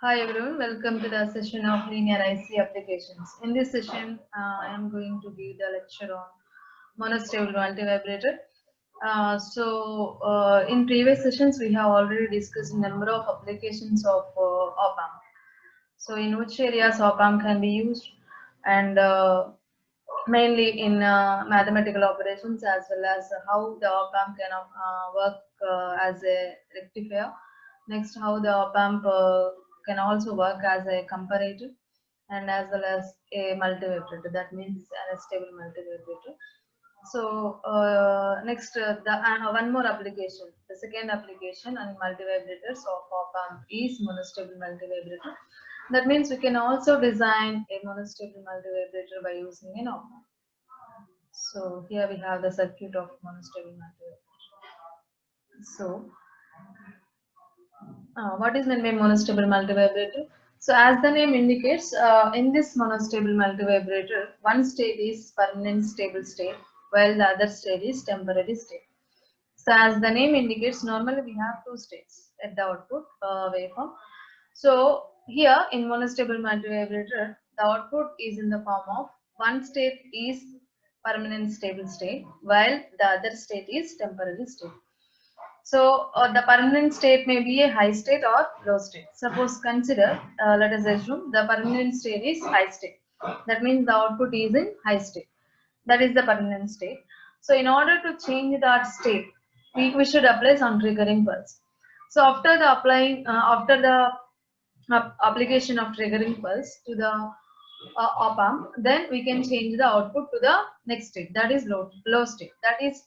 Hi everyone, welcome to the session of linear IC applications. In this session, I am going to give the lecture on monostable multivibrator. In previous sessions, we have already discussed number of applications of op-amp. So, in which areas op-amp can be used, and mainly in mathematical operations, as well as how the op-amp can work as a rectifier. Next, how the op-amp can also work as a comparator and as well as a multivibrator. That means an stable multivibrator. So next, one more application. The second application on multivibrators of op-amp is monostable multivibrator. That means we can also design a monostable multivibrator by using an op-amp. So here we have the circuit of monostable multivibrator. So what is meant by monostable multivibrator? So as the name indicates, in this monostable multivibrator, one state is permanent stable state, while the other state is temporary state. So as the name indicates, normally we have two states at the output waveform. So here in monostable multivibrator, the output is in the form of one state is permanent stable state, while the other state is temporary state. So the permanent state may be a high state or low state. Suppose consider, let us assume the permanent state is high state. That means the output is in high state. That is the permanent state. So in order to change that state, we should apply some triggering pulse. So after the application of triggering pulse to the op-amp, then we can change the output to the next state. That is low state. That is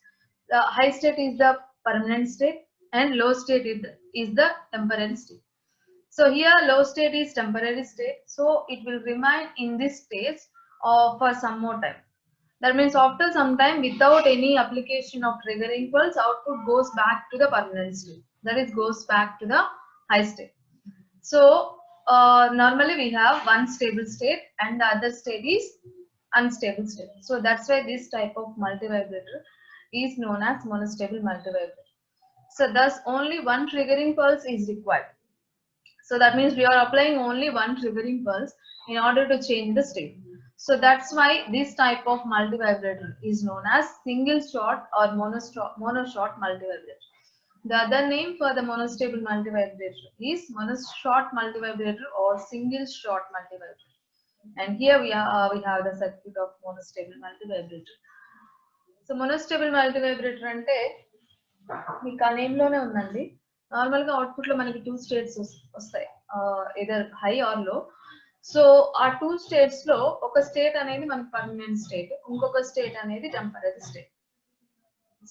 the high state is the permanent state and low state is the temporary state. So here low state is temporary state. So it will remain in this state for some more time. That means after some time, without any application of triggering pulse, output goes back to the permanent state. That is goes back to the high state. So normally we have one stable state and the other state is unstable state. So that's why this type of multivibrator is known as monostable multivibrator. So thus only one triggering pulse is required. So that means we are applying only one triggering pulse in order to change the state. So that's why this type of multivibrator is known as single shot or mono shot multivibrator. The other name for the monostable multivibrator is monoshot multivibrator or single shot multivibrator. And here we have the circuit of monostable multivibrator. So monostable multivibrator అంటే మీకు ఆ name లోనే ఉందండి. Normal గా output లో మనకి two states వస్తాయి, either high are లో. సో ఆ టూ స్టేట్స్ లో ఒక స్టేట్ అనేది మనకి పర్మనెంట్ స్టేట్, ఇంకొక స్టేట్ అనేది టెంపరరీ స్టేట్.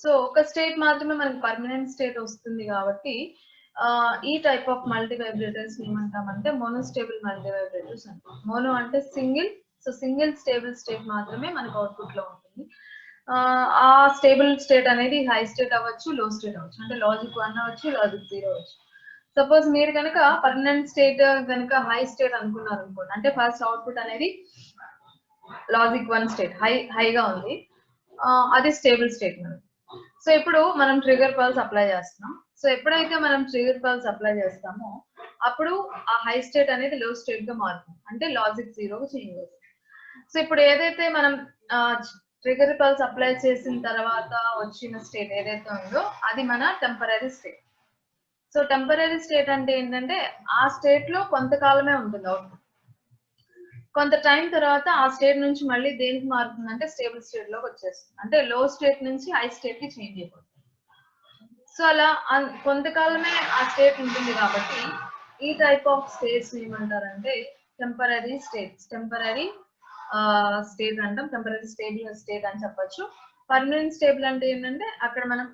సో ఒక స్టేట్ మాత్రమే మనకి పర్మనెంట్ స్టేట్ వస్తుంది కాబట్టి ఈ టైప్ ఆఫ్ మల్టీ వైబ్రేటర్స్ ఏమంటామంటే మోనోస్టేబుల్ మల్టీ వైబ్రేటర్స్ అంటాం. మోనో అంటే single, so single stable state మాత్రమే మనకు అవుట్పుట్ లో ఉంటుంది. ఆ స్టేబుల్ స్టేట్ అనేది హై స్టేట్ అవ్వచ్చు, లో స్టేట్ అవ్వచ్చు. అంటే లాజిక్ 1 అవ్వచ్చు, లాజిక్ 0 అవ్వచ్చు. సపోజ్ మీరు కనుక పర్మనెంట్ స్టేట్ కనుక హై స్టేట్ అనుకున్నారు అనుకోండి, అంటే ఫస్ట్ అవుట్పుట్ అనేది లాజిక్ 1 స్టేట్ హైగా ఉంది, అది స్టేబుల్ స్టేట్ మనకి. సో ఇప్పుడు మనం ట్రిగర్ పల్స్ అప్లై చేస్తున్నాం. సో ఎప్పుడైతే మనం ట్రిగర్ పల్స్ అప్లై చేస్తామో అప్పుడు ఆ హై స్టేట్ అనేది లో స్టేట్ గా మారుతుంది, అంటే లాజిక్ 0 చేంజ్ అవుతుంది. సో ఇప్పుడు ఏదైతే మనం ట్రిగర్ పల్స్ అప్లై చేసిన తర్వాత వచ్చిన స్టేట్ ఏదైతే ఉందో అది మన temporary state. So temporary state అంటే ఏంటంటే ఆ స్టేట్ లో కొంతకాలమే ఉంటుంది అవుట్పుట్. కొంత టైం తర్వాత ఆ స్టేట్ నుంచి మళ్ళీ దేనికి మారుతుంది అంటే స్టేబుల్ స్టేట్ లోకి వచ్చేస్తుంది, అంటే లో స్టేట్ నుంచి హై స్టేట్ కి చేంజ్ అయిపోతుంది. సో అలా కొంతకాలమే ఆ స్టేట్ ఉంటుంది కాబట్టి ఈ టైప్ ఆఫ్ స్టేట్స్ ఏమంటారంటే టెంపరరీ స్టేట్స్. టెంపరరీ స్టేట్ అంటాం, టెంపరరీ స్టేబుల్ స్టేట్ అని చెప్పొచ్చు. పర్మనెంట్ స్టేబుల్ అంటే ఏంటంటే అక్కడ మనం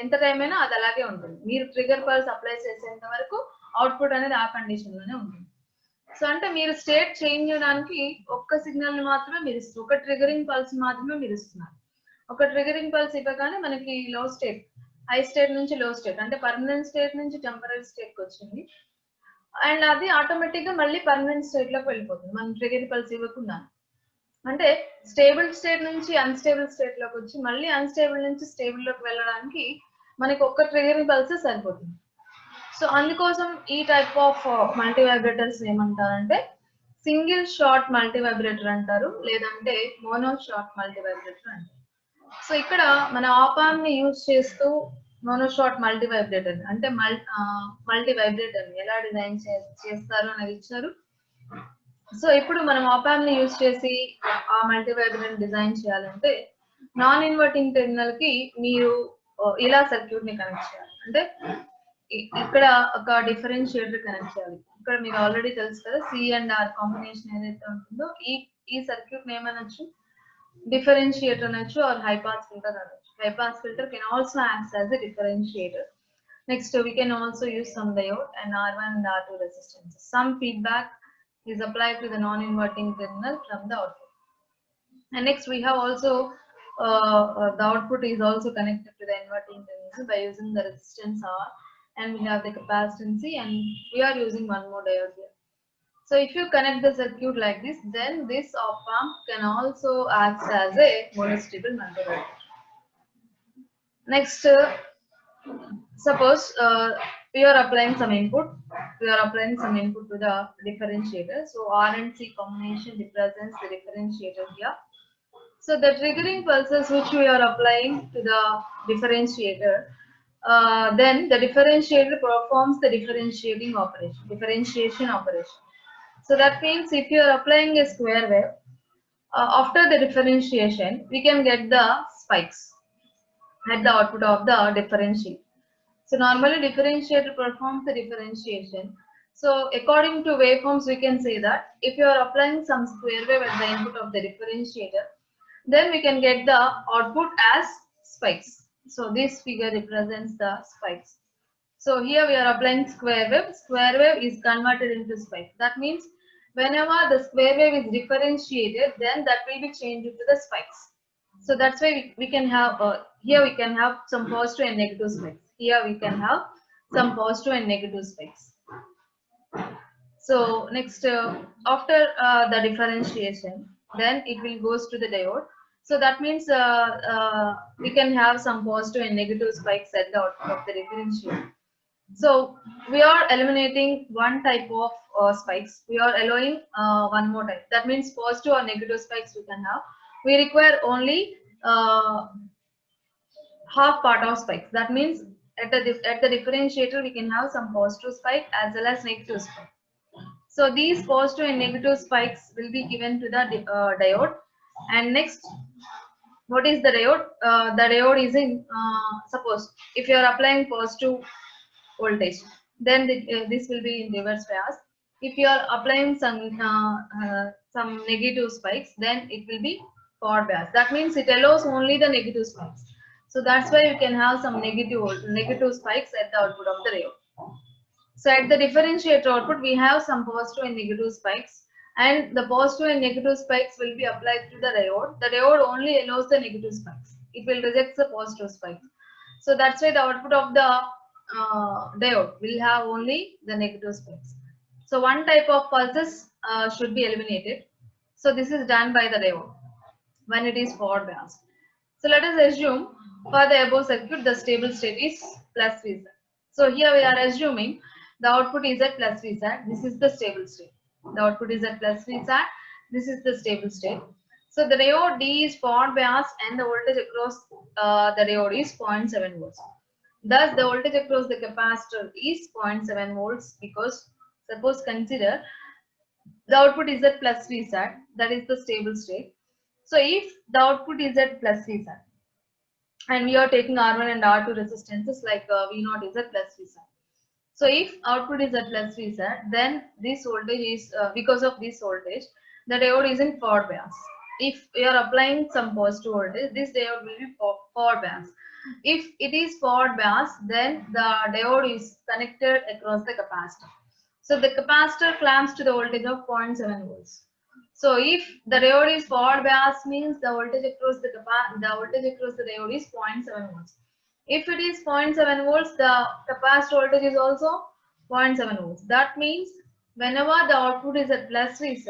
ఎంత టైం అయినా అది అలాగే ఉంటుంది. మీరు ట్రిగర్ పల్స్ అప్లై చేసేంత వరకు అవుట్పుట్ అనేది ఆ కండిషన్ లోనే ఉంటుంది. సో అంటే మీరు స్టేట్ చేంజ్ చేయడానికి ఒక్క సిగ్నల్ ని మాత్రమే మీరు ఇస్తారు, ఒక ట్రిగరింగ్ పల్స్ మాత్రమే మీరు ఇస్తున్నారు. ఒక ట్రిగరింగ్ పల్స్ ఇవ్వగానే మనకి లో స్టేట్, హై స్టేట్ నుంచి లో స్టేట్, అంటే పర్మనెంట్ స్టేట్ నుంచి టెంపరరీ స్టేట్ కి వచ్చింది. అండ్ అది ఆటోమేటిక్ గా మళ్ళీ పర్మనెంట్ స్టేట్ లోకి వెళ్ళిపోతుంది మనం ట్రిగరింగ్ పల్స్ ఇవ్వకుండా. అంటే స్టేబుల్ స్టేట్ నుంచి అన్స్టేబుల్ స్టేట్ లోకి వచ్చి మళ్ళీ అన్స్టేబుల్ నుంచి స్టేబుల్ లోకి వెళ్ళడానికి మనకి ఒక్క ట్రిగరింగ్ పల్స్ సరిపోతుంది. సో అందుకోసం ఈ టైప్ ఆఫ్ మల్టీ వైబ్రేటర్స్ ఏమంటారంటే సింగిల్ షార్ట్ మల్టీ వైబ్రేటర్ అంటారు, లేదంటే మోనో షార్ట్ మల్టీ వైబ్రేటర్ అంటారు. సో ఇక్కడ మన ఆపామ్ ని యూజ్ చేస్తూ మోనోషాట్ మల్టీ వైబ్రేటర్ అంటే మల్టీ వైబ్రేటర్ ఎలా డిజైన్ చేస్తారు అనేది ఇచ్చారు. సో ఇప్పుడు మనం ఆపామ్ ని యూజ్ చేసి ఆ మల్టీ వైబ్రేటర్ డిజైన్ చేయాలంటే నాన్ ఇన్వర్టింగ్ టెర్మినల్ కి మీరు ఇలా సర్క్యూట్ ని కనెక్ట్ చేయాలి. అంటే ఇక్కడ ఒక డిఫరెన్షియేటర్ కనెక్ట్ చేయాలి. ఇక్కడ మీకు ఆల్రెడీ తెలుసు కదా, సి అండ్ ఆర్ కాంబినేషన్ ఏదైతే ఉంటుందో ఈ సర్క్యూట్ ఏమనొచ్చు, differentiator అనొచ్చు or high pass filter అనొచ్చు. High pass filter can also act as a differentiator. Next we can also use some diode and R1 and R2 resistance. Some feedback is applied to the non-inverting terminal from the output. And next we have also the output is also connected to the inverting terminal by using the resistance R, and we have the capacitance C, and we are using one more diode here. So if you connect the circuit like this, then this op amp can also act as a monostable multivibrator. Next, suppose we are applying some input. We are applying some input to the differentiator. So R and C combination represents the differentiator here. So the triggering pulses which we are applying to the differentiator, then the differentiator performs the differentiation operation. So that means if you are applying a square wave, after the differentiation, we can get the spikes at the output of the differentiator. So normally differentiator performs the differentiation. So according to waveforms, we can say that if you are applying some square wave at the input of the differentiator, then we can get the output as spikes. So this figure represents the spikes. So here we are applying square wave. Square wave is converted into spike. That means whenever the square wave is differentiated, then that will be changed into the spikes. So that's why we can have here we can have some positive and negative spikes. Here we can have some positive and negative spikes. So next, after the differentiation, then it will goes to the diode. So that means we can have some positive and negative spikes at the output of the differentiator. So we are eliminating one type of spikes. We are allowing one more type. That means positive or negative spikes we can have. We require only half part of spikes. That means at the differentiator we can have some positive spike as well as negative spike. So these positive and negative spikes will be given to the diode. And next, what is the diode? The diode is in suppose if you are applying positive voltage, then this will be in reverse bias. If you are applying some negative spikes, then it will be forward bias. That means it allows only the negative spikes. So that's why you can have some negative spikes at the output of the diode. So at the differentiator output, we have some positive and negative spikes, and the positive and negative spikes will be applied to the diode. The diode only allows the negative spikes. It will reject the positive spikes. So that's why the output of the diode will have only the negative spikes. So one type of pulses should be eliminated. So this is done by the diode when it is forward biased. So let us assume for the above circuit the stable state is plus Vz. So here we are assuming the output is at plus Vz. This is the stable state. The output is at plus Vz. This is the stable state. So the diode D is forward biased and the voltage across the diode is 0.7 volts. Thus, the voltage across the capacitor is 0.7 volts because suppose consider the output is at plus Vz, that is the stable state. So if the output is at plus Vz and we are taking R1 and R2 resistances like V0 is at plus Vz. So if output is at plus Vz, then this voltage is because of this voltage, the diode is in forward bias. If we are applying some positive voltage, this diode will be forward bias. If it is forward bias, then the diode is connected across the capacitor. So the capacitor clamps to the voltage of 0.7 volts. So if the diode is forward bias, means the voltage across the diode is 0.7 volts. If it is 0.7 volts, the capacitor voltage is also 0.7 volts. That means whenever the output is at plus Vz,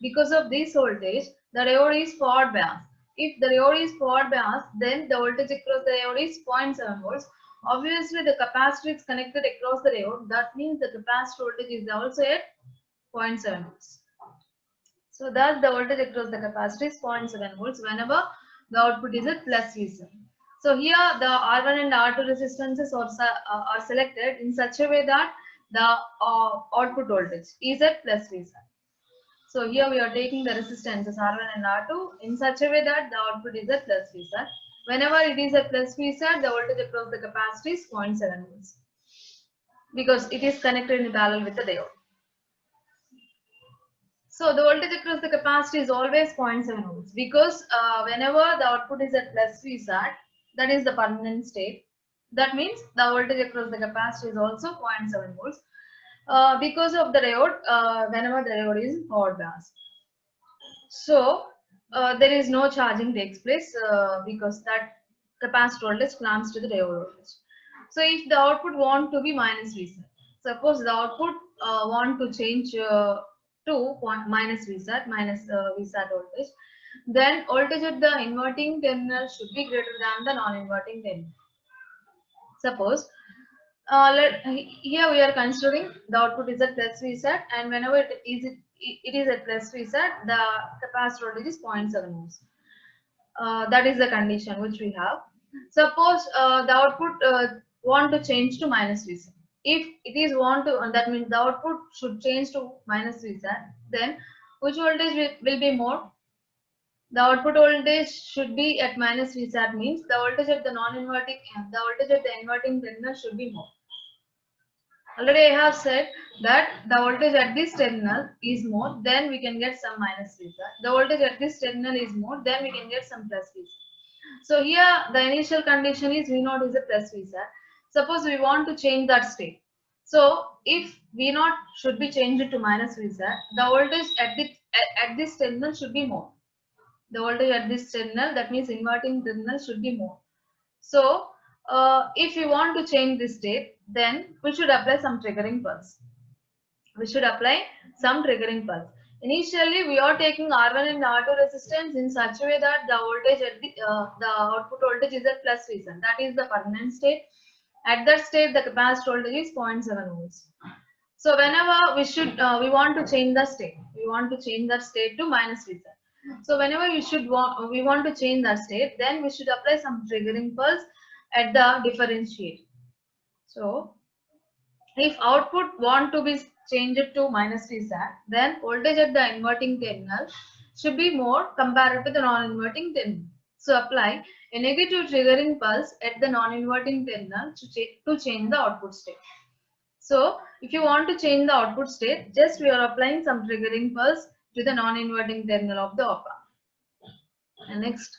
because of this voltage, the diode is forward bias. If the diode is forward bias, then the voltage across the diode is 0.7 volts. obviously the capacitor is connected across the diode. That means the capacitor voltage is also at 0.7 volts. So thus the voltage across the capacitor is 0.7 volts whenever the output is at plus V7. So here the R1 and R2 resistances are selected in such a way that the output voltage is at plus V7. So here we are taking the resistances R1 and R2 in such a way that the output is at plus V7. Whenever it is at plus V7, the voltage across the capacitor is 0.7 volts because it is connected in parallel with the diode. So the voltage across the capacitor is always 0.7 volts because whenever the output is at plus VSAT, that is the permanent state. That means the voltage across the capacitor is also 0.7 volts because of the diode whenever the diode is forward biased. So there is no charging takes place because that capacitor voltage clamps to the diode voltage. So if the output want to be minus VSAT, suppose the output want to change to minus VSAT, VSAT voltage, then voltage at the inverting terminal should be greater than the non-inverting terminal. Suppose here we are considering the output is at plus VSAT, and whenever it is at plus VSAT, the capacitor voltage is 0.7 volts. That is the condition which we have. Suppose the output want to change to minus VSAT. If it is want to, that means the output should change to minus VSAT, then which voltage will be more? The output voltage should be at minus VSAT, means the voltage at the non-inverting, the voltage at the inverting terminal should be more. Already I have said that the voltage at this terminal is more, then we can get some minus VSAT. The voltage at this terminal is more, then we can get some plus VSAT. So here the initial condition is V0 is a plus VSAT. Suppose we want to change that state. So if V0 should be changed to minus VSAT, the voltage at this terminal should be more. The voltage at this terminal, that means inverting terminal, should be more. So if we want to change this state, then we should apply some triggering pulse. We should apply some triggering pulse. Initially, we are taking R1 and R2 resistance in such a way that the voltage at the output voltage is at plus V7. That is the permanent state. At that state, the capacitor voltage is 0.7 volts. So whenever we want to change the state, we want to change that state to minus V7. So whenever we want to change that state, then we should apply some triggering pulse at the differentiator. So if output want to be changed to minus VSAT, then voltage at the inverting terminal should be more compared to the non-inverting terminal. So apply a negative triggering pulse at the non-inverting terminal to change the output state. So if you want to change the output state, just we are applying some triggering pulse to the non-inverting terminal of the op amp. And next,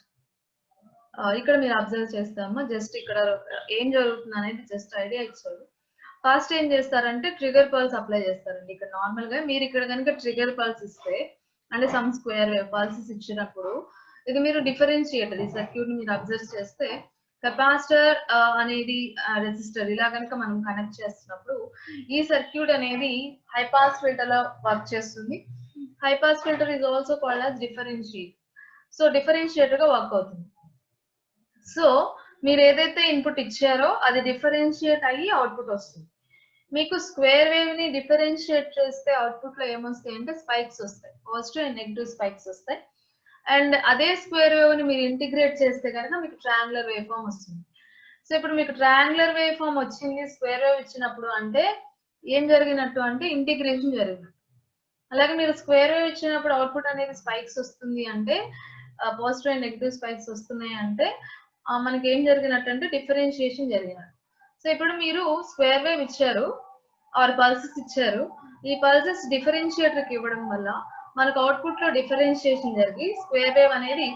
ఇక్కడ మీరు observe చేస్తామా, just ఇక్కడ ఏం జరుగుతుంది అనేది just idea ఇచ్చారు. First ఏం చేస్తారంటే ట్రిగర్ పల్స్ అప్లై చేస్తారండి. ఇక్కడ నార్మల్ గా మీరు ఇక్కడ కనుక ట్రిగర్ పల్స్ ఇస్తే అంటే సమ్ స్క్వేర్ వేవ్ పల్సెస్ ఇచ్చినప్పుడు ఇది మీరు డిఫరెన్షియేటర్ ఈ సర్క్యూట్ ని మీరు అబ్జర్వ్ చేస్తే కెపాసిటర్ అనేది రెసిస్టర్ ఇలా కనుక మనం కనెక్ట్ చేస్తున్నప్పుడు ఈ సర్క్యూట్ అనేది హై పాస్ ఫిల్టర్ లో వర్క్ చేస్తుంది. High pass filter is also called as differentiator. So differentiator గా వర్క్ అవుతుంది. సో మీరు ఏదైతే ఇన్పుట్ ఇచ్చారో అది డిఫరెన్షియేట్ అయ్యి అవుట్పుట్ వస్తుంది. మీకు స్క్వేర్ వేవ్ ని డిఫరెన్షియేట్ చేస్తే అవుట్పుట్ లో ఏమొస్తాయి అంటే స్పైక్స్ వస్తాయి, పాజిటివ్ అండ్ నెగిటివ్ స్పైక్స్ వస్తాయి. అండ్ అదే స్క్వేర్ వేవ్ ని మీరు ఇంటిగ్రేట్ చేస్తే కనుక మీకు ట్రయాంగులర్ వేవ్ ఫామ్ వస్తుంది. సో ఇప్పుడు మీకు ట్రయాంగులర్ వేవ్ ఫామ్ వచ్చింది స్క్వేర్ వేవ్ ఇచ్చినప్పుడు అంటే ఏం జరిగినట్టు అంటే ఇంటిగ్రేషన్ జరిగినట్టు. అలాగే మీరు స్క్వేర్ వేవ్ ఇచ్చినప్పుడు అవుట్పుట్ అనేది స్పైక్స్ వస్తుంది అంటే పాజిటివ్ అండ్ నెగిటివ్ స్పైక్స్ వస్తున్నాయి అంటే మనకి ఏం జరిగినట్టు అంటే డిఫరెన్షియేషన్ జరిగినట్టు. సో ఇప్పుడు మీరు స్క్వేర్ వేవ్ ఇచ్చారు ఆర్ పల్సెస్ ఇచ్చారు, ఈ పల్సెస్ డిఫరెన్షియేటర్ కి ఇవ్వడం వల్ల మనకు అవుట్పుట్ లో డిఫరెన్షియేషన్ జరిగి స్క్వేర్ వేవ్ అనేది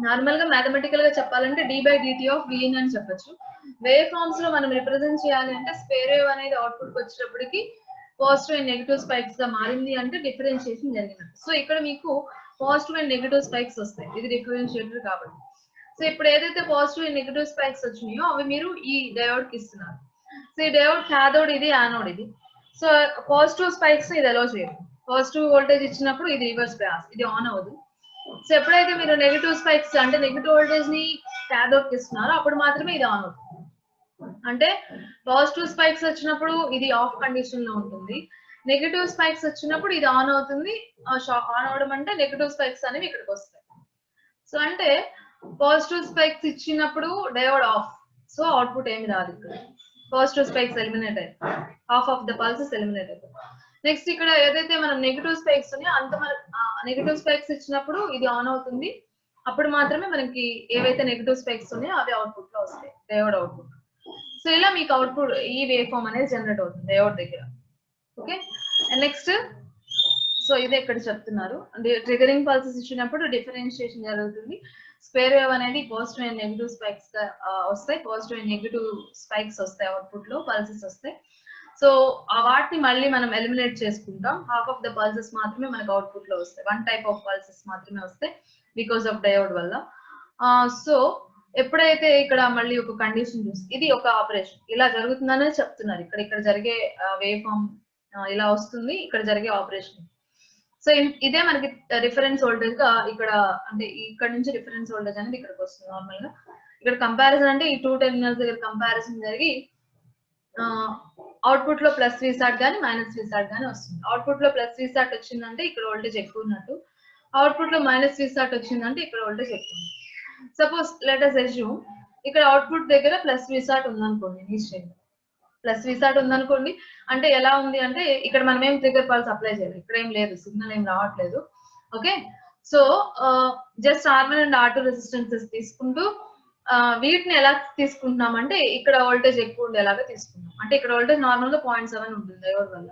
నార్మల్ గా మ్యాథమెటికల్ గా చెప్పాలంటే d/dt ఆఫ్ vn అని చెప్పొచ్చు. వేవ్ ఫార్మ్స్ లో మనం రిప్రజెంట్ చేయాలి అంటే స్క్వేర్ వేవ్ అనేది అవుట్పుట్ కి వచ్చేటప్పటికి పాజిటివ్ అండ్ నెగిటివ్ స్పైక్స్ గా మారింది అంటే డిఫరెన్షియేషన్ జరిగినట్టు. సో ఇక్కడ మీకు పాజిటివ్ అండ్ నెగిటివ్ స్పైక్స్ వస్తాయి, ఇది డిఫరెన్షియేటర్ కాబట్టి. సో ఇప్పుడు ఏదైతే పాజిటివ్ అండ్ నెగిటివ్ స్పైక్స్ వచ్చినాయో అవి మీరు ఈ డయోడ్ కి ఇస్తున్నారు. సో ఈ డయోడ్ క్యాథోడ్ ఇది, యానోడ్ ఇది. సో పాజిటివ్ స్పైక్స్ ఇది అలో చేయదు. పాజిటివ్ వోల్టేజ్ ఇచ్చినప్పుడు ఇది రివర్స్ బయాస్, ఇది ఆన్ అవ్వదు. సో ఎప్పుడైతే మీరు నెగిటివ్ స్పైక్స్ అంటే నెగిటివ్ వోల్టేజ్ ని క్యాథోడ్ కి ఇస్తున్నారో అప్పుడు మాత్రమే ఇది ఆన్ అవుతుంది. అంటే పాజిటివ్ స్పైక్స్ వచ్చినప్పుడు ఇది ఆఫ్ కండిషన్ లో ఉంటుంది, నెగిటివ్ స్పైక్స్ వచ్చినప్పుడు ఇది ఆన్ అవుతుంది. ఆన్ అవడం అంటే నెగిటివ్ స్పైక్స్ అనేవి ఇక్కడికి వస్తాయి. సో అంటే పాజిటివ్ స్పైక్స్ ఇచ్చినప్పుడు డయోడ్ ఆఫ్, సో అవుట్పుట్ ఏమి రాదు. ఇక్కడ పాజిటివ్ స్పైక్స్ ఎలిమినేట్ అవుతాయి, half of the pulses eliminate అవుతాయి. నెక్స్ట్ ఇక్కడ ఏదైతే మనం నెగిటివ్ స్పైక్స్ ఉన్నాయో అంత మన నెగిటివ్ స్పైక్స్ ఇచ్చినప్పుడు ఇది ఆన్ అవుతుంది, అప్పుడు మాత్రమే మనకి ఏవైతే నెగిటివ్ స్పైక్స్ ఉన్నాయో అవి అవుట్పుట్ లో వస్తాయి, డయోడ్ అవుట్పుట్. సో ఇలా మీకు అవుట్పుట్ ఈ వేవ్ ఫామ్ అనేది జనరేట్ అవుతుంది డయోడ్ దగ్గర. ఓకే, అండ్ నెక్స్ట్ సో ఇది ఇక్కడ చెప్తున్నారు, ట్రిగరింగ్ పల్సెస్ ఇచ్చినప్పుడు డిఫరెన్షియేషన్ జరుగుతుంది. స్క్వేర్ వేవ్ అనేది పాజిటివ్ అండ్ నెగిటివ్ స్పైక్స్ వస్తాయి, పాజిటివ్ అండ్ నెగిటివ్ స్పైక్స్ వస్తాయి అవుట్పుట్ లో, పల్సెస్ వస్తాయి. సో వాటిని మళ్ళీ మనం ఎలిమినేట్ చేసుకుంటాం, హాఫ్ ఆఫ్ ద పల్సెస్ మాత్రమే మనకు అవుట్పుట్ లో వస్తాయి, వన్ టైప్ ఆఫ్ పల్సెస్ మాత్రమే వస్తాయి బికాస్ ఆఫ్ డయోడ్ వల్ల. సో ఎప్పుడైతే ఇక్కడ మళ్ళీ ఒక కండిషన్ చూసి ఇది ఒక ఆపరేషన్ ఇలా జరుగుతుందనే చెప్తున్నారు, ఇక్కడ జరిగే వేవ్ ఫామ్ ఇలా వస్తుంది, ఇక్కడ జరిగే ఆపరేషన్. సో ఇదే మనకి రిఫరెన్స్ వోల్టేజ్ గా ఇక్కడ, అంటే ఇక్కడ నుంచి రిఫరెన్స్ వోల్టేజ్ అనేది ఇక్కడికి వస్తుంది. నార్మల్ గా ఇక్కడ కంపారిజన్ అంటే ఈ 2 టెర్మినల్స్ దగ్గర కంపారిజన్ జరిగి అవుట్పుట్ లో ప్లస్ విసాట్ గానీ మైనస్ విసాట్ గానీ వస్తుంది. అవుట్పుట్ లో ప్లస్ విసాట్ వచ్చిందంటే ఇక్కడ వోల్టేజ్ ఎక్కువ ఉన్నట్టు, అవుట్పుట్ లో మైనస్ విసాట్ వచ్చిందంటే ఇక్కడ వోల్టేజ్ ఎక్కువ. సపోజ్ లెట్ us assume ఇక్కడ అవుట్పుట్ దగ్గర ప్లస్ విసాట్ ఉందనుకోండి, ఇనిషియల్ ప్లస్ విసాట్ ఉందనుకోండి, అంటే ఎలా ఉంది అంటే ఇక్కడ మనం ఏం ట్రిగర్ పల్స్ అప్లై చేయాలి, ఇక్కడ ఏం లేదు, సిగ్నల్ ఏం రావట్లేదు. Okay, so just R1 and R2 resistances తీసుకుంటూ వీటిని ఎలా తీసుకుంటున్నాం అంటే ఇక్కడ వోల్టేజ్ ఎక్కువ ఉండేలాగా తీసుకున్నాం. అంటే ఇక్కడ వోల్టేజ్ నార్మల్ గా 0.7 ఉంటుంది డయోడ్ వల్ల,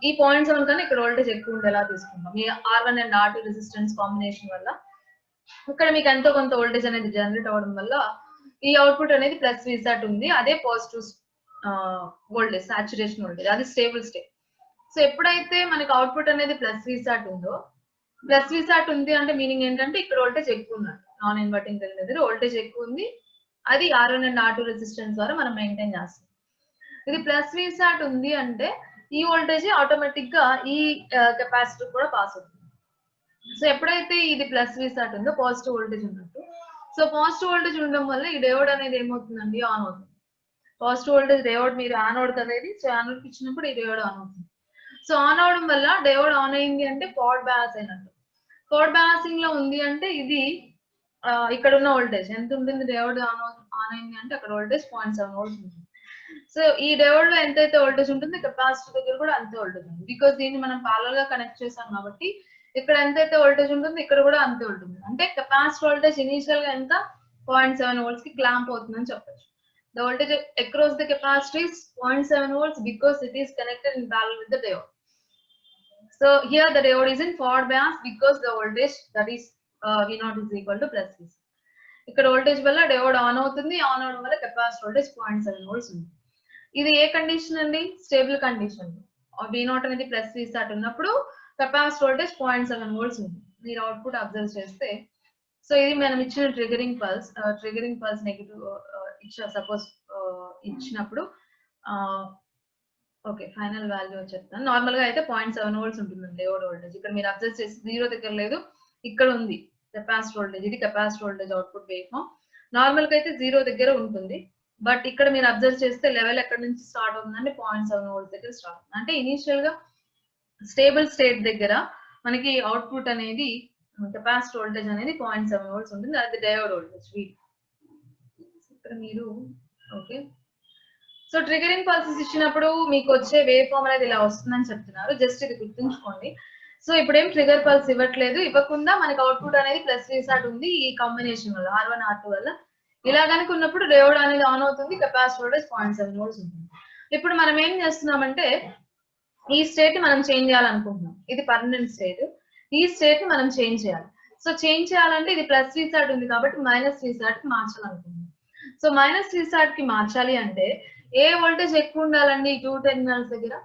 ఈ 0.7 కన్నా ఇక్కడ వోల్టేజ్ ఎక్కువ ఉండేలా తీసుకుంటాం ఈ R1 and R2 resistance combination వల్ల. ఇక్కడ మీకు ఎంతో కొంత వోల్టేజ్ అనేది జనరేట్ అవ్వడం వల్ల ఈ అవుట్పుట్ అనేది ప్లస్ విసాట్ ఉంది, అదే పాజిటివ్ వోల్టేజ్, సాచురేషన్ వోల్టేజ్, అది స్టేబుల్ స్టేట్. సో ఎప్పుడైతే మనకి అవుట్పుట్ అనేది ప్లస్ విసాట్ ఉందో, ప్లస్ విసాట్ ఉంది అంటే మీనింగ్ ఏంటంటే ఇక్కడ వోల్టేజ్ ఎక్కువ ఉన్నట్టు, నాన్ ఇన్వర్టింగ్ టెర్మినల్ దగ్గర వోల్టేజ్ ఎక్కువ ఉంది, అది R1 అండ్ R2 రెసిస్టెన్స్ ద్వారా మనం మెయింటైన్ చేస్తాం. ఇది ప్లస్ విసాట్ ఉంది అంటే ఈ వోల్టేజ్ ఆటోమేటిక్ గా ఈ కెపాసిటర్ కూడా పాస్ అవుతుంది. సో ఎప్పుడైతే ఇది ప్లస్ విసాట్ ఉందో పాజిటివ్ వోల్టేజ్ ఉన్నట్టు, సో పాజిటివ్ వోల్టేజ్ ఉండడం వల్ల ఈ డయోడ్ అనేది ఏమవుతుందండి, ఆన్ అవుతుంది. పాజిటివ్ వోల్టేజ్ డయోడ్ మీరు యానోడ్ అనేది, సో యానోడ్ కి ఇచ్చినప్పుడు ఈ డయోడ్ ఆన్ అవుతుంది. సో ఆన్ అవడం వల్ల డయోడ్ ఆన్ అయింది అంటే ఫార్వర్డ్ బయాస్ అయినట్టు. ఫార్వర్డ్ బయాసింగ్ లో ఉంది అంటే ఇది ఇక్కడ ఉన్న వోల్టేజ్ ఎంత ఉంటుంది, డయోడ్ ఆన్ అయింది అంటే అక్కడ వోల్టేజ్ 0.7 వోల్ట్స్ ఉంటుంది. సో ఈ డయోడ్ లో ఎంతైతే వోల్టేజ్ ఉంటుంది కెపాసిటర్ దగ్గర కూడా అంతే వోల్టేజ్ ఉంది, బికాస్ దీన్ని మనం ప్యారలల్ గా కనెక్ట్ చేసాం కాబట్టి ఇక్కడ ఎంతైతే వోల్టేజ్ ఉంటుంది ఇక్కడ కూడా అంతే ఉంటుంది. అంటే కెపాసిటర్ వోల్టేజ్ ఇనిషియల్ గా ఎంత 0.7 వోల్ట్స్ కి క్లాంప్ అవుతుందని చెప్పొచ్చు. The voltage across the capacitor is 0.7 volts because it is connected in parallel with the diode. So here the diode is in forward bias because the voltage, that is V0 is equal to plus V. ఇక్కడ voltage వల్ల diode on అవుతుంది, on అవడం వల్ల capacitor voltage 0.7 volts ఉంది. ఇది ఏ condition అండి, stable condition. V0 అనేది plus విసాట్ ఉన్నప్పుడు కెపాసిటర్ వోల్టేజ్ 0.7 వోల్ట్స్ ఉంది. మీరు అవుట్పుట్ అబ్జర్వ్ చేస్తే, సో ఇది మనం ఇచ్చిన ట్రిగరింగ్ పల్స్ నెగిటివ్ సపోజ్ ఇచ్చినప్పుడు ఓకే ఫైనల్ వాల్యూ చెప్తాను. నార్మల్ గా అయితే 0.7 వోల్ట్స్ ఉంటుంది డయోడ్ వోల్టేజ్. ఇక్కడ మీరు అబ్జర్వ్ చేసి 0 దగ్గర లేదు, ఇక్కడ ఉంది కెపాసిటర్ వోల్టేజ్, ఇది capacitor voltage output wave form. Normal గా అయితే 0 దగ్గర ఉంటుంది, బట్ ఇక్కడ మీరు అబ్జర్వ్ చేస్తే లెవెల్ ఎక్కడ నుంచి స్టార్ట్ అవుతుందంటే 0.7 వోల్ట్స్ దగ్గర స్టార్ట్ అవుతుంది. అంటే ఇనిషియల్ గా స్టేబుల్ స్టేట్ దగ్గర మనకి అవుట్పుట్ అనేది కెపాసిటర్ వోల్టేజ్ అనేది 0.7 వోల్ట్స్ ఉంటుంది, అది డయోడ్ వోల్టేజ్. ఇక్కడ మీరు ఓకే, సో ట్రిగరింగ్ పల్సెస్ ఇచ్చినప్పుడు మీకు వచ్చే వేవ్ ఫామ్ అనేది ఇలా వస్తుందని చెప్తున్నారు, జస్ట్ ఇది గుర్తుంచుకోండి. సో ఇప్పుడు ఏం ట్రిగర్ పల్స్ ఇవ్వట్లేదు, ఇవ్వకుండా మనకి అవుట్పుట్ అనేది ప్లస్ విసాట్ ఉంది ఈ కాంబినేషన్ వల్ల, R1 R2 వల్ల. ఇలా కనుక ఉన్నప్పుడు డయోడ్ అనేది ఆన్ అవుతుంది, కెపాసిటర్ వోల్టేజ్ 0.7 వోల్ట్స్ ఉంటుంది. ఇప్పుడు మనం ఏం చేస్తున్నామంటే ఈ స్టేట్ ని మనం చేంజ్ చేయాలనుకుంటున్నాం, ఇది పర్మనెంట్ స్టేట్, ఈ స్టేట్ ని మనం చేంజ్ చేయాలి. సో చేంజ్ చేయాలంటే ఇది ప్లస్ విసాట్ ఉంది కాబట్టి మైనస్ విసాట్ కి మార్చాలనుకుంటున్నాం. సో మైనస్ విసాట్ కి మార్చాలి అంటే ఏ వోల్టేజ్ ఎక్కువ ఉండాలండి, ఈ 2 టెర్మినల్స్ దగ్గర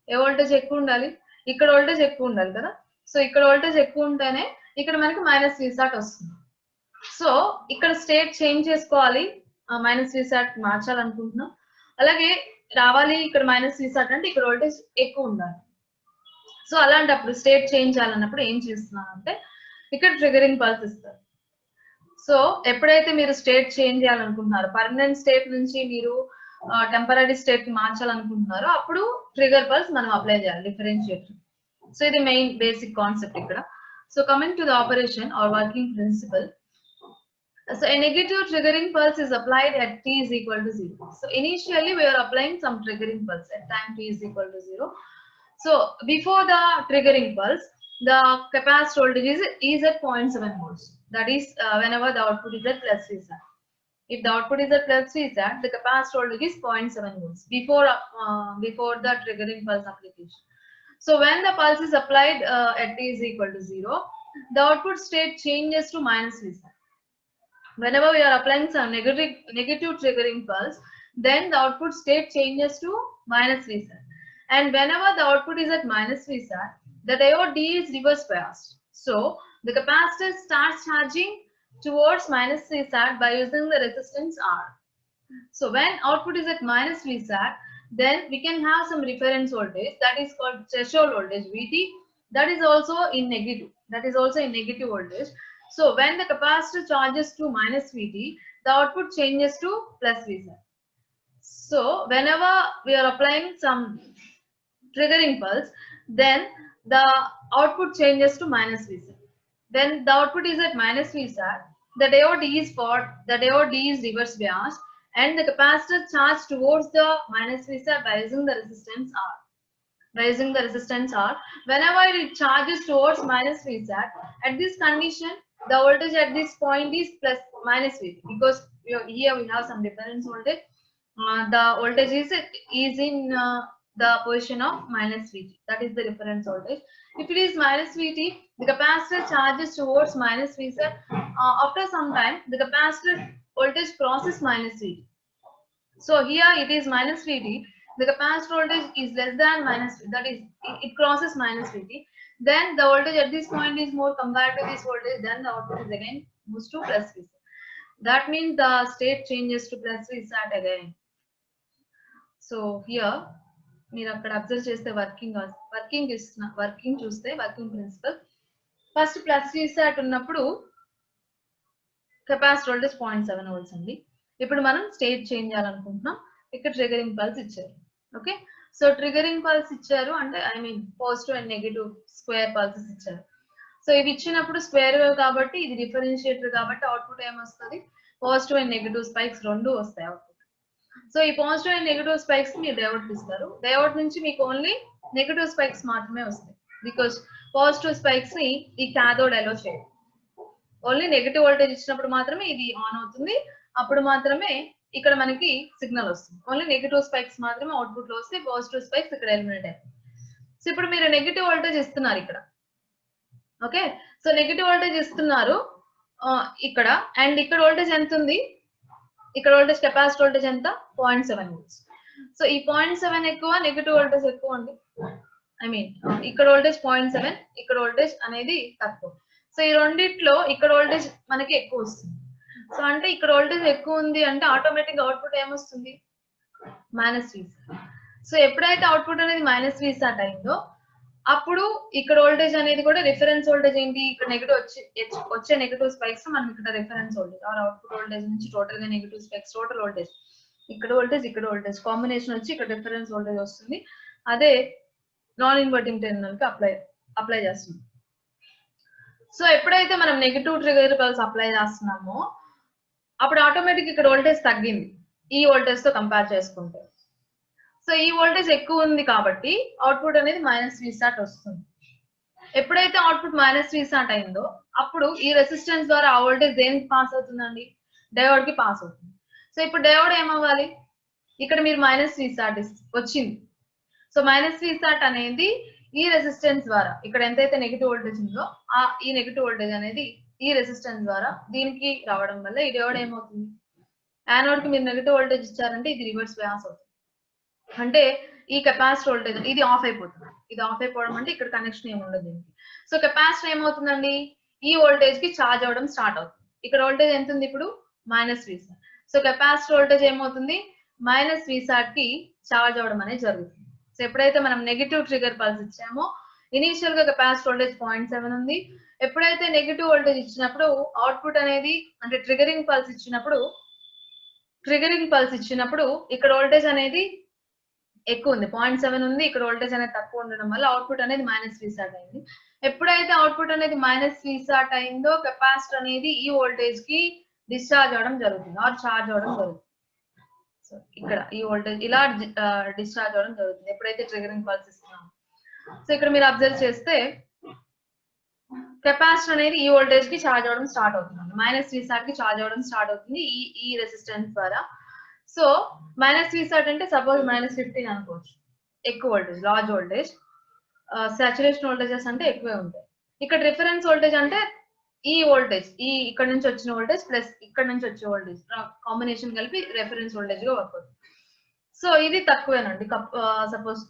ఏ వోల్టేజ్ ఎక్కువ ఉండాలి, ఇక్కడ వోల్టేజ్ ఎక్కువ ఉండాలి కదా. సో ఇక్కడ వోల్టేజ్ ఎక్కువ ఉంటేనే ఇక్కడ మనకి మైనస్ విసాట్ వస్తుంది. సో ఇక్కడ స్టేట్ చేంజ్ చేసుకోవాలి, మైనస్ విసాట్ మార్చాలనుకుంటున్నాం. అలాగే రావాలి ఇక్కడ మైనస్ విసాట్ అంటే ఇక్కడ వోల్టేజ్ ఎక్కువ ఉండాలి. సో అలాంటప్పుడు స్టేట్ చేంజ్ చేయాలన్నప్పుడు ఏం చేస్తున్నానంటే ఇక్కడ ట్రిగరింగ్ పల్స్ ఇస్తారు. సో ఎప్పుడైతే మీరు స్టేట్ చేంజ్ చేయాలనుకుంటున్నారో, పర్మనెంట్ స్టేట్ నుంచి మీరు టెంపరీ స్టేట్ కి మార్చాలనుకుంటున్నారో అప్పుడు ట్రిగర్ పల్స్ మనం అప్లై చేయాలి డిఫరెన్షియేటర్. సో ఇది మెయిన్ బేసిక్ కాన్సెప్ట్ ఇక్కడ. So coming to the operation or working principle. So a negative triggering pulse is applied at t is equal to 0. So initially we are applying some triggering pulse at time t is equal to 0. So before the triggering pulse, the capacitor voltage is at 0.7 volts. That is whenever the output is at plus Vsat. If the output is at plus Vsat, the capacitor voltage is 0.7 volts before the triggering pulse application. So when the pulse is applied at t is equal to 0, the output state changes to minus Vsat. Whenever we are applying some negative triggering pulse, then the output state changes to minus Vsat. And whenever the output is at minus Vsat, the diode D is reverse biased. So the capacitor starts charging towards minus Vsat by using the resistance R. So when output is at minus Vsat, then we can have some reference voltage that is called threshold voltage Vt. That is also in negative. That is also in negative voltage. So when the capacitor charges to minus Vt, the output changes to plus Vsat. So whenever we are applying some triggering pulse, then the output changes to minus Vsat. When the output is at minus Vsat, the diode D is reverse biased and the capacitor charged towards the minus Vsat by using the resistance R. Whenever it charges towards minus Vsat, at this condition, the voltage at this point is plus minus Vt, because here we have some difference voltage. The voltage is in the position of minus Vt. That is the reference voltage. If it is minus Vt, the capacitor charges towards minus Vsat. After some time, the capacitor voltage crosses minus Vt. So here it is minus Vt. The capacitor voltage is less than minus Vt. That is, it crosses minus Vt. Then the voltage at this point is more compared to this voltage. Then the output is again moves to plus Vsat. That means the state changes to plus Vsat again. So here మీరు అక్కడ observe చేస్తే working చూస్తే working principle first plus Vsat ఉన్నప్పుడు capacitor voltage 0.7 volts అండి. ఇప్పుడు మనం state change చేయాలనుకుంటున్నాం. ఇక్కడ ట్రిగరింగ్ పల్స్ ఇచ్చారు. ఓకే, సో ట్రిగరింగ్ పల్స్ ఇచ్చారు అంటే I mean positive and negative square pulses ఇచ్చారు. సో ఇవి ఇచ్చినప్పుడు స్క్వేర్ వేవ్ కాబట్టి ఇది డిఫరెన్షియేటర్ కాబట్టి అవుట్పుట్ ఏమొస్తుంది, పాజిటివ్ అండ్ నెగటివ్ స్పైక్స్ రెండు వస్తాయి అవుట్పుట్. సో ఈ పాజిటివ్ అండ్ నెగటివ్ స్పైక్స్ మీరు డయోడ్ ఇస్తారు. డయోడ్ నుంచి మీకు ఓన్లీ నెగటివ్ స్పైక్స్ మాత్రమే వస్తాయి, బికాస్ పాజిటివ్ స్పైక్స్ ని ఈ కాథోడ్ అలో చేయదు. ఓన్లీ నెగటివ్ వోల్టేజ్ ఇచ్చినప్పుడు మాత్రమే ఇది ఆన్ అవుతుంది, అప్పుడు మాత్రమే ఇక్కడ మనకి సిగ్నల్ వస్తుంది. ఓన్లీ నెగటివ్ స్పైక్స్ మాత్రమే అవుట్పుట్ లో వస్తే పాజిటివ్ స్పైక్స్ ఇక్కడ ఎలిమినేట్ అయిపోయి. సో ఇప్పుడు మీరు నెగటివ్ వోల్టేజ్ ఇస్తున్నారు ఇక్కడ. ఓకే, సో నెగటివ్ వోల్టేజ్ ఇస్తున్నారు ఇక్కడ, అండ్ ఇక్కడ వోల్టేజ్ ఎంత ఉంది, ఇక్కడ వోల్టేజ్ కెపాసిటర్ వోల్టేజ్ ఎంత 0.7 volts. సో ఈ 0.7 ఎక్కువ, నెగటివ్ వోల్టేజ్ ఎక్కువ అండి. ఐ మీన్ ఇక్కడ వోల్టేజ్ 0.7, ఇక్కడ వోల్టేజ్ అనేది తక్కువ. సో ఈ రెండిట్లో ఇక్కడ వోల్టేజ్ మనకి ఎక్కువ వస్తుంది. సో అంటే ఇక్కడ వోల్టేజ్ ఎక్కువ ఉంది అంటే ఆటోమేటిక్ అవుట్పుట్ ఏమొస్తుంది, మైనస్ Vsat. సో ఎప్పుడైతే అవుట్పుట్ అనేది మైనస్ Vsat అయిందో అప్పుడు ఇక్కడ వోల్టేజ్ అనేది కూడా రిఫరెన్స్ వోల్టేజ్ ఏంటి, ఇక్కడ నెగటివ్ వచ్చే నెగటివ్ స్పైక్స్ మనం ఇక్కడ reference voltage are output voltage నుంచి టోటల్ గా నెగటివ్ స్పైక్స్ టోటల్ వోల్టేజ్ ఇక్కడ వోల్టేజ్ కాంబినేషన్ వచ్చి ఇక్కడ రిఫరెన్స్ వోల్టేజ్ వస్తుంది. అదే నాన్ ఇన్వర్టింగ్ టెర్మినల్ కి అప్లై చేస్తుంది. సో ఎప్పుడైతే మనం నెగటివ్ ట్రిగర్ పల్స్ అప్లై చేస్తున్నామో అప్పుడు ఆటోమేటిక్ ఇక్కడ వోల్టేజ్ తగ్గింది ఈ వోల్టేజ్ తో కంపేర్ చేసుకుంటే. సో ఈ వోల్టేజ్ ఎక్కువ ఉంది కాబట్టి అవుట్పుట్ అనేది మైనస్ Vsat వస్తుంది. ఎప్పుడైతే అవుట్పుట్ మైనస్ Vsat అయిందో అప్పుడు ఈ రెసిస్టెన్స్ ద్వారా ఆ వోల్టేజ్ దేనికి పాస్ అవుతుందండి, డయోడ్ కి పాస్ అవుతుంది. సో ఇప్పుడు డయోడ్ ఏమవ్వాలి, ఇక్కడ మీరు మైనస్ Vsat వచ్చింది. సో మైనస్ Vsat అనేది ఈ రెసిస్టెన్స్ ద్వారా ఇక్కడ ఎంతైతే నెగటివ్ వోల్టేజ్ ఉందో ఈ నెగటివ్ వోల్టేజ్ అనేది ఈ రెసిస్టెన్స్ ద్వారా దీనికి రావడం వల్ల ఈ డయోడ్ ఏమవుతుంది, యానోడ్ కి మీరు నెగటివ్ వోల్టేజ్ ఇచ్చారంటే ఇది రివర్స్ బయాస్ అవుతుంది. అంటే ఈ కెపాసిటర్ వోల్టేజ్ ఇది ఆఫ్ అయిపోతుంది. ఇది ఆఫ్ అయిపోవడం అంటే ఇక్కడ కనెక్షన్ ఏమి ఉండదు దీనికి. సో కెపాసిటర్ ఏమవుతుందండి, ఈ వోల్టేజ్ కి ఛార్జ్ అవ్వడం స్టార్ట్ అవుతుంది. ఇక్కడ వోల్టేజ్ ఎంత ఉంది ఇప్పుడు, minus Vsat. So capacitor voltage ఏమవుతుంది, మైనస్ Vsat కి ఛార్జ్ అవ్వడం అనేది జరుగుతుంది. సో ఎప్పుడైతే మనం నెగటివ్ ట్రిగర్ పల్స్ ఇచ్చామో ఇనీషియల్ గా కెపాసిటర్ వోల్టేజ్ 0.7 ఉంది. ఎప్పుడైతే నెగిటివ్ వోల్టేజ్ ఇచ్చినప్పుడు అవుట్పుట్ అనేది అంటే ట్రిగరింగ్ పల్స్ ఇచ్చినప్పుడు ఇక్కడ వోల్టేజ్ అనేది ఎక్కువ ఉంది, 0.7 ఉంది. ఇక్కడ వోల్టేజ్ అనేది తక్కువ ఉండడం వల్ల అవుట్పుట్ అనేది -Vsat అయింది. ఎప్పుడైతే అవుట్పుట్ అనేది -Vsat అయిందో కెపాసిటర్ అనేది ఈ వోల్టేజ్ కి డిశ్చార్జ్ అవడం జరుగుతుంది ఆర్ చార్జ్ అవడం జరుగుతుంది. సో ఇక్కడ ఈ వోల్టేజ్ ఇలా డిశ్చార్జ్ అవడం జరుగుతుంది ఎప్పుడైతే ట్రిగరింగ్ పల్స్ ఇస్తున్నాం. సో ఇక్కడ మీరు అబ్జర్వ్ చేస్తే కెపాసిటర్ అనేది ఈ వోల్టేజ్ కి చార్జ్ అవడం స్టార్ట్ అవుతుంది, -Vsat కి చార్జ్ అవడం స్టార్ట్ అవుతుంది ఈ రెసిస్టెన్స్ ద్వారా. సో -Vsat అంటే సపోజ్ -15 అనుకోవచ్చు, ఎక్కువ voltage, large voltage. Saturation voltages అంటే ఎక్కువే ఉంటాయి. ఇక్కడ రిఫరెన్స్ వోల్టేజ్ అంటే ఈ వోల్టేజ్, ఈ ఇక్కడ నుంచి వచ్చిన వోల్టేజ్ ప్లస్ ఇక్కడ నుంచి వచ్చే వోల్టేజ్ కాంబినేషన్ కలిపి రెఫరెన్స్ వోల్టేజ్ గా వర్క్ అవుతుంది. సో ఇది తక్కువేనండి. సపోజ్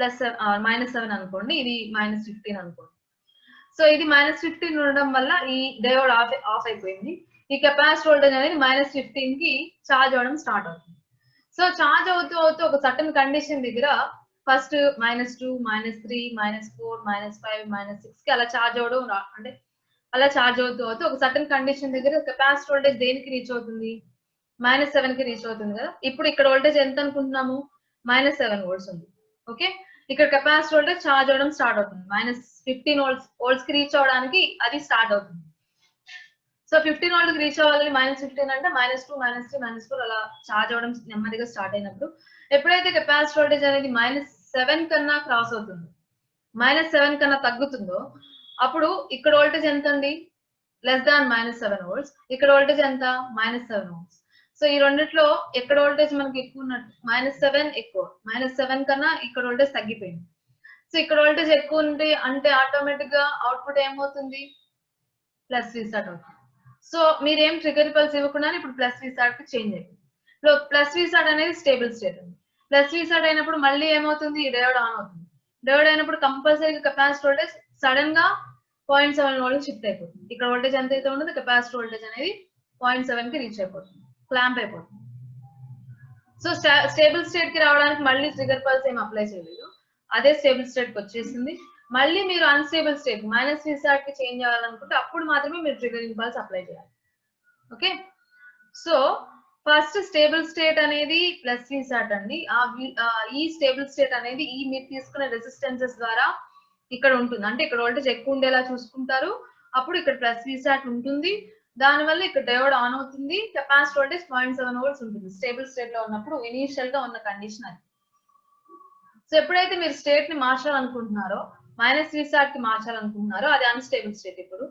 -7 అనుకోండి, ఇది -15 అనుకోండి. సో ఇది -15 ఉండడం వల్ల ఈ డయోడ్ ఆఫ్ అయిపోయింది. ఈ కెపాసిటర్ వోల్టేజ్ అనేది -15 కి చార్జ్ అవడం స్టార్ట్ అవుతుంది. సో చార్జ్ అవుతూ ఒక సర్టన్ కండిషన్ దగ్గర ఫస్ట్ -2, -3, -4, -5, -6 కి అలా చార్జ్ అవడం అంటే అలా చార్జ్ అవుతూ ఒక సర్టన్ కండిషన్ దగ్గర కెపాసిటర్ వోల్టేజ్ దేనికి రీచ్ అవుతుంది, -7 కి రీచ్ అవుతుంది కదా. ఇప్పుడు ఇక్కడ వోల్టేజ్ ఎంత అనుకుంటున్నాము, -7 వోల్ట్స్ ఉంది. ఓకే, ఇక్కడ కెపాసిటర్ వోల్టేజ్ చార్జ్ అవడం స్టార్ట్ అవుతుంది, -15 వోల్ట్స్ కి రీచ్ అవడానికి అది స్టార్ట్ అవుతుంది. సో 15 వోల్ట్ కి రీచ్ అవ్వాలని -15 అంటే -2, -3, -4 అలా చార్జ్ అవడం నెమ్మదిగా స్టార్ట్ అయినప్పుడు ఎప్పుడైతే కెపాసిటర్ వోల్టేజ్ అనేది -7 కన్నా క్రాస్ అవుతుందో, -7 కన్నా తగ్గుతుందో అప్పుడు ఇక్కడ వోల్టేజ్ ఎంత అండి, -7 వోల్ట్స్. ఇక్కడ వోల్టేజ్ ఎంత, -7 వోల్ట్స్. సో ఈ రెండిట్లో ఎక్కడ వోల్టేజ్ మనకి ఎక్కువ ఉన్నట్టు, -7 ఎక్కువ, -7 కన్నా ఇక్కడ వోల్టేజ్ తగ్గిపోయింది. సో ఇక్కడ వోల్టేజ్ ఎక్కువ ఉంటే అంటే ఆటోమేటిక్ గా అవుట్పుట్ ఏమవుతుంది, +Vsat అవుతుంది. సో మీరేం ట్రిగర్ పల్స్ ఇవ్వకుండా ఇప్పుడు +Vsat కి చేంజ్ అయిపోయింది. +Vsat అనేది స్టేబుల్ స్టేట్ ఉంది. +Vsat అయినప్పుడు మళ్ళీ ఏమవుతుంది, ఈ డయోడ్ ఆన్ అవుతుంది. డయోడ్ అయినప్పుడు కంపల్సరీగా కెపాసిటర్ వోల్టేజ్ సడన్ గా 0.7 వోల్ట్ షిఫ్ట్ అయిపోతుంది. ఇక్కడ వోల్టేజ్ ఎంత అయితే ఉండదు కెపాసిటర్ వోల్టేజ్ అనేది 0.7 కి రీచ్ అయిపోతుంది, క్లాంప్ అయిపోతుంది. సో స్టేబుల్ స్టేట్ కి రావడానికి మళ్ళీ ట్రిగర్ పల్స్ ఏం అప్లై చేయలేదు, అదే స్టేబుల్ స్టేట్ కి వచ్చేసింది. మళ్ళీ మీరు అన్స్టేబుల్ స్టేట్ -Vsat కి చేంజ్ అవ్వాలనుకుంటే అప్పుడు మాత్రమే మీరు ట్రిగరింగ్ పల్స్ అప్లై చేయాలి. Okay, so first stable state అనేది +Vsat అండి. ఈ స్టేబుల్ స్టేట్ అనేది ఈ మీరు తీసుకునే రెసిస్టెన్సెస్ ద్వారా ఇక్కడ ఉంటుంది. అంటే ఇక్కడ వోల్టేజ్ ఎక్కువ ఉండేలా చూసుకుంటారు, అప్పుడు ఇక్కడ +Vsat ఉంటుంది. దానివల్ల ఇక్కడ డయోడ్ ఆన్ అవుతుంది, కెపాసిటర్ వోల్టేజ్ 0.7 వోల్ట్స్ ఉంటుంది స్టేబుల్ స్టేట్ లో ఉన్నప్పుడు. ఇనీషియల్ గా ఉన్న కండిషన్ అది. సో ఎప్పుడైతే మీరు స్టేట్ ని మార్చాలనుకుంటున్నారో, -Vsat కి మార్చాలనుకుంటున్నారో అది అన్స్టేబుల్ స్టేట్. ఇప్పుడు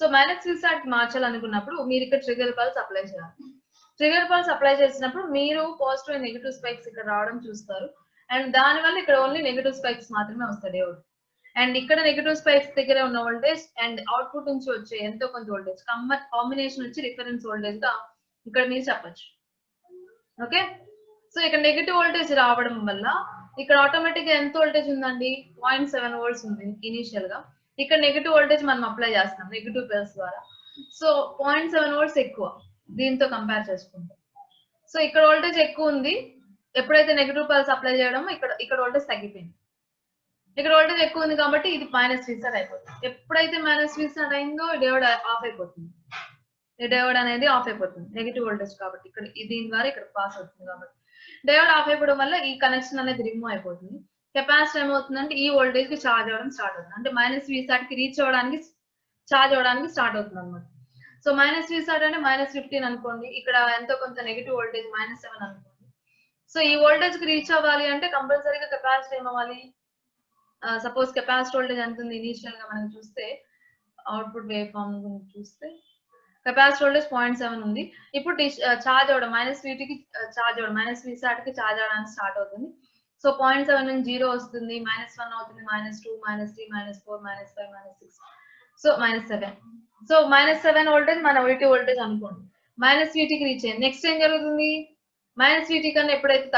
సో -Vsat కి మార్చాలనుకున్నప్పుడు మీరు ఇక్కడ ట్రిగర్ పల్స్ అప్లై చేయాలి. ట్రిగర్ పల్స్ అప్లై చేసినప్పుడు మీరు పాజిటివ్ అండ్ నెగిటివ్ స్పైక్స్ ఇక్కడ రావడం చూస్తారు. అండ్ దానివల్ల ఇక్కడ ఓన్లీ నెగిటివ్ స్పైక్స్ మాత్రమే వస్తాయి డయోడ్. అండ్ ఇక్కడ నెగిటివ్ స్పైక్స్ దగ్గర ఉన్న వోల్టేజ్ అండ్ అవుట్పుట్ నుంచి వచ్చే ఎంతో కొంత వోల్టేజ్ కాంబినేషన్ వచ్చి రిఫరెన్స్ వోల్టేజ్ గా ఇక్కడ మీరు చెప్పచ్చు. ఓకే, సో ఇక్కడ నెగిటివ్ వోల్టేజ్ రావడం వల్ల ఇక్కడ ఆటోమేటిక్ గా ఎంత వోల్టేజ్ ఉందండి, 0.7 వోల్ట్స్ ఉంది ఇనీషియల్ గా. ఇక్కడ నెగిటివ్ వోల్టేజ్ మనం అప్లై చేస్తాం నెగిటివ్ పల్స్ ద్వారా. సో 0.7 వోల్ట్స్ ఎక్కువ దీంతో కంపేర్ చేసుకుంటే. సో ఇక్కడ వోల్టేజ్ ఎక్కువ ఉంది, ఎప్పుడైతే నెగిటివ్ పల్స్ అప్లై చేయడమో ఇక్కడ వోల్టేజ్ తగ్గిపోయింది. ఇక్కడ వోల్టేజ్ ఎక్కువ ఉంది కాబట్టి ఇది -Vsat అయిపోతుంది. ఎప్పుడైతే -Vsat అయిందో డయోడ్ ఆఫ్ అయిపోతుంది, ఈ డయోడ్ అనేది ఆఫ్ అయిపోతుంది నెగిటివ్ వోల్టేజ్ కాబట్టి. ఇక్కడ దీని ద్వారా ఇక్కడ పాస్ అవుతుంది కాబట్టి డయోడ్ ఆఫ్ అయిపోవడం వల్ల ఈ కనెక్షన్ అనేది రిమూవ్ అయిపోతుంది. కెపాసిటర్ ఏమవుతుందంటే ఈ వోల్టేజ్ కి చార్జ్ అవ్వడం స్టార్ట్ అవుతుంది, అంటే -Vsat కి రీచ్ అవ్వడానికి చార్జ్ అవ్వడానికి స్టార్ట్ అవుతుంది అనమాట. సో -Vsat అంటే -15 అనుకోండి, ఇక్కడ ఎంతో కొంత నెగిటివ్ వోల్టేజ్ -7 అనుకోండి. సో ఈ వోల్టేజ్ కి రీచ్ అవ్వాలి అంటే కంపల్సరీగా కెపాసిటర్ ఏమవ్వాలి, సపోజ్ కెపాసిటర్ వోల్టేజ్ ఎంత ఉంది ఇనీషియల్ గా మనం చూస్తే, అవుట్పుట్ వేవ్ ఫామ్ చూస్తే కెపాసిటర్ వోల్టేజ్ 0.7 ఉంది. ఇప్పుడు చార్జ్ అవ్వడం -Vt కి చార్జ్ అవ్వడం -Vsat కి చార్జ్ అవ్వడానికి స్టార్ట్ అవుతుంది. సో 0.7 నుంచి 0 వస్తుంది, -1 అవుతుంది, -2, -3, -4, -5, -6, సో -7. సో -7 వోల్టేజ్ మన VT వోల్టేజ్ అనుకోండి, -Vt కి రీచ్ అయ్యింది. నెక్స్ట్ ఏం జరుగుతుంది, -Vt కన్నా ఎప్పుడైతే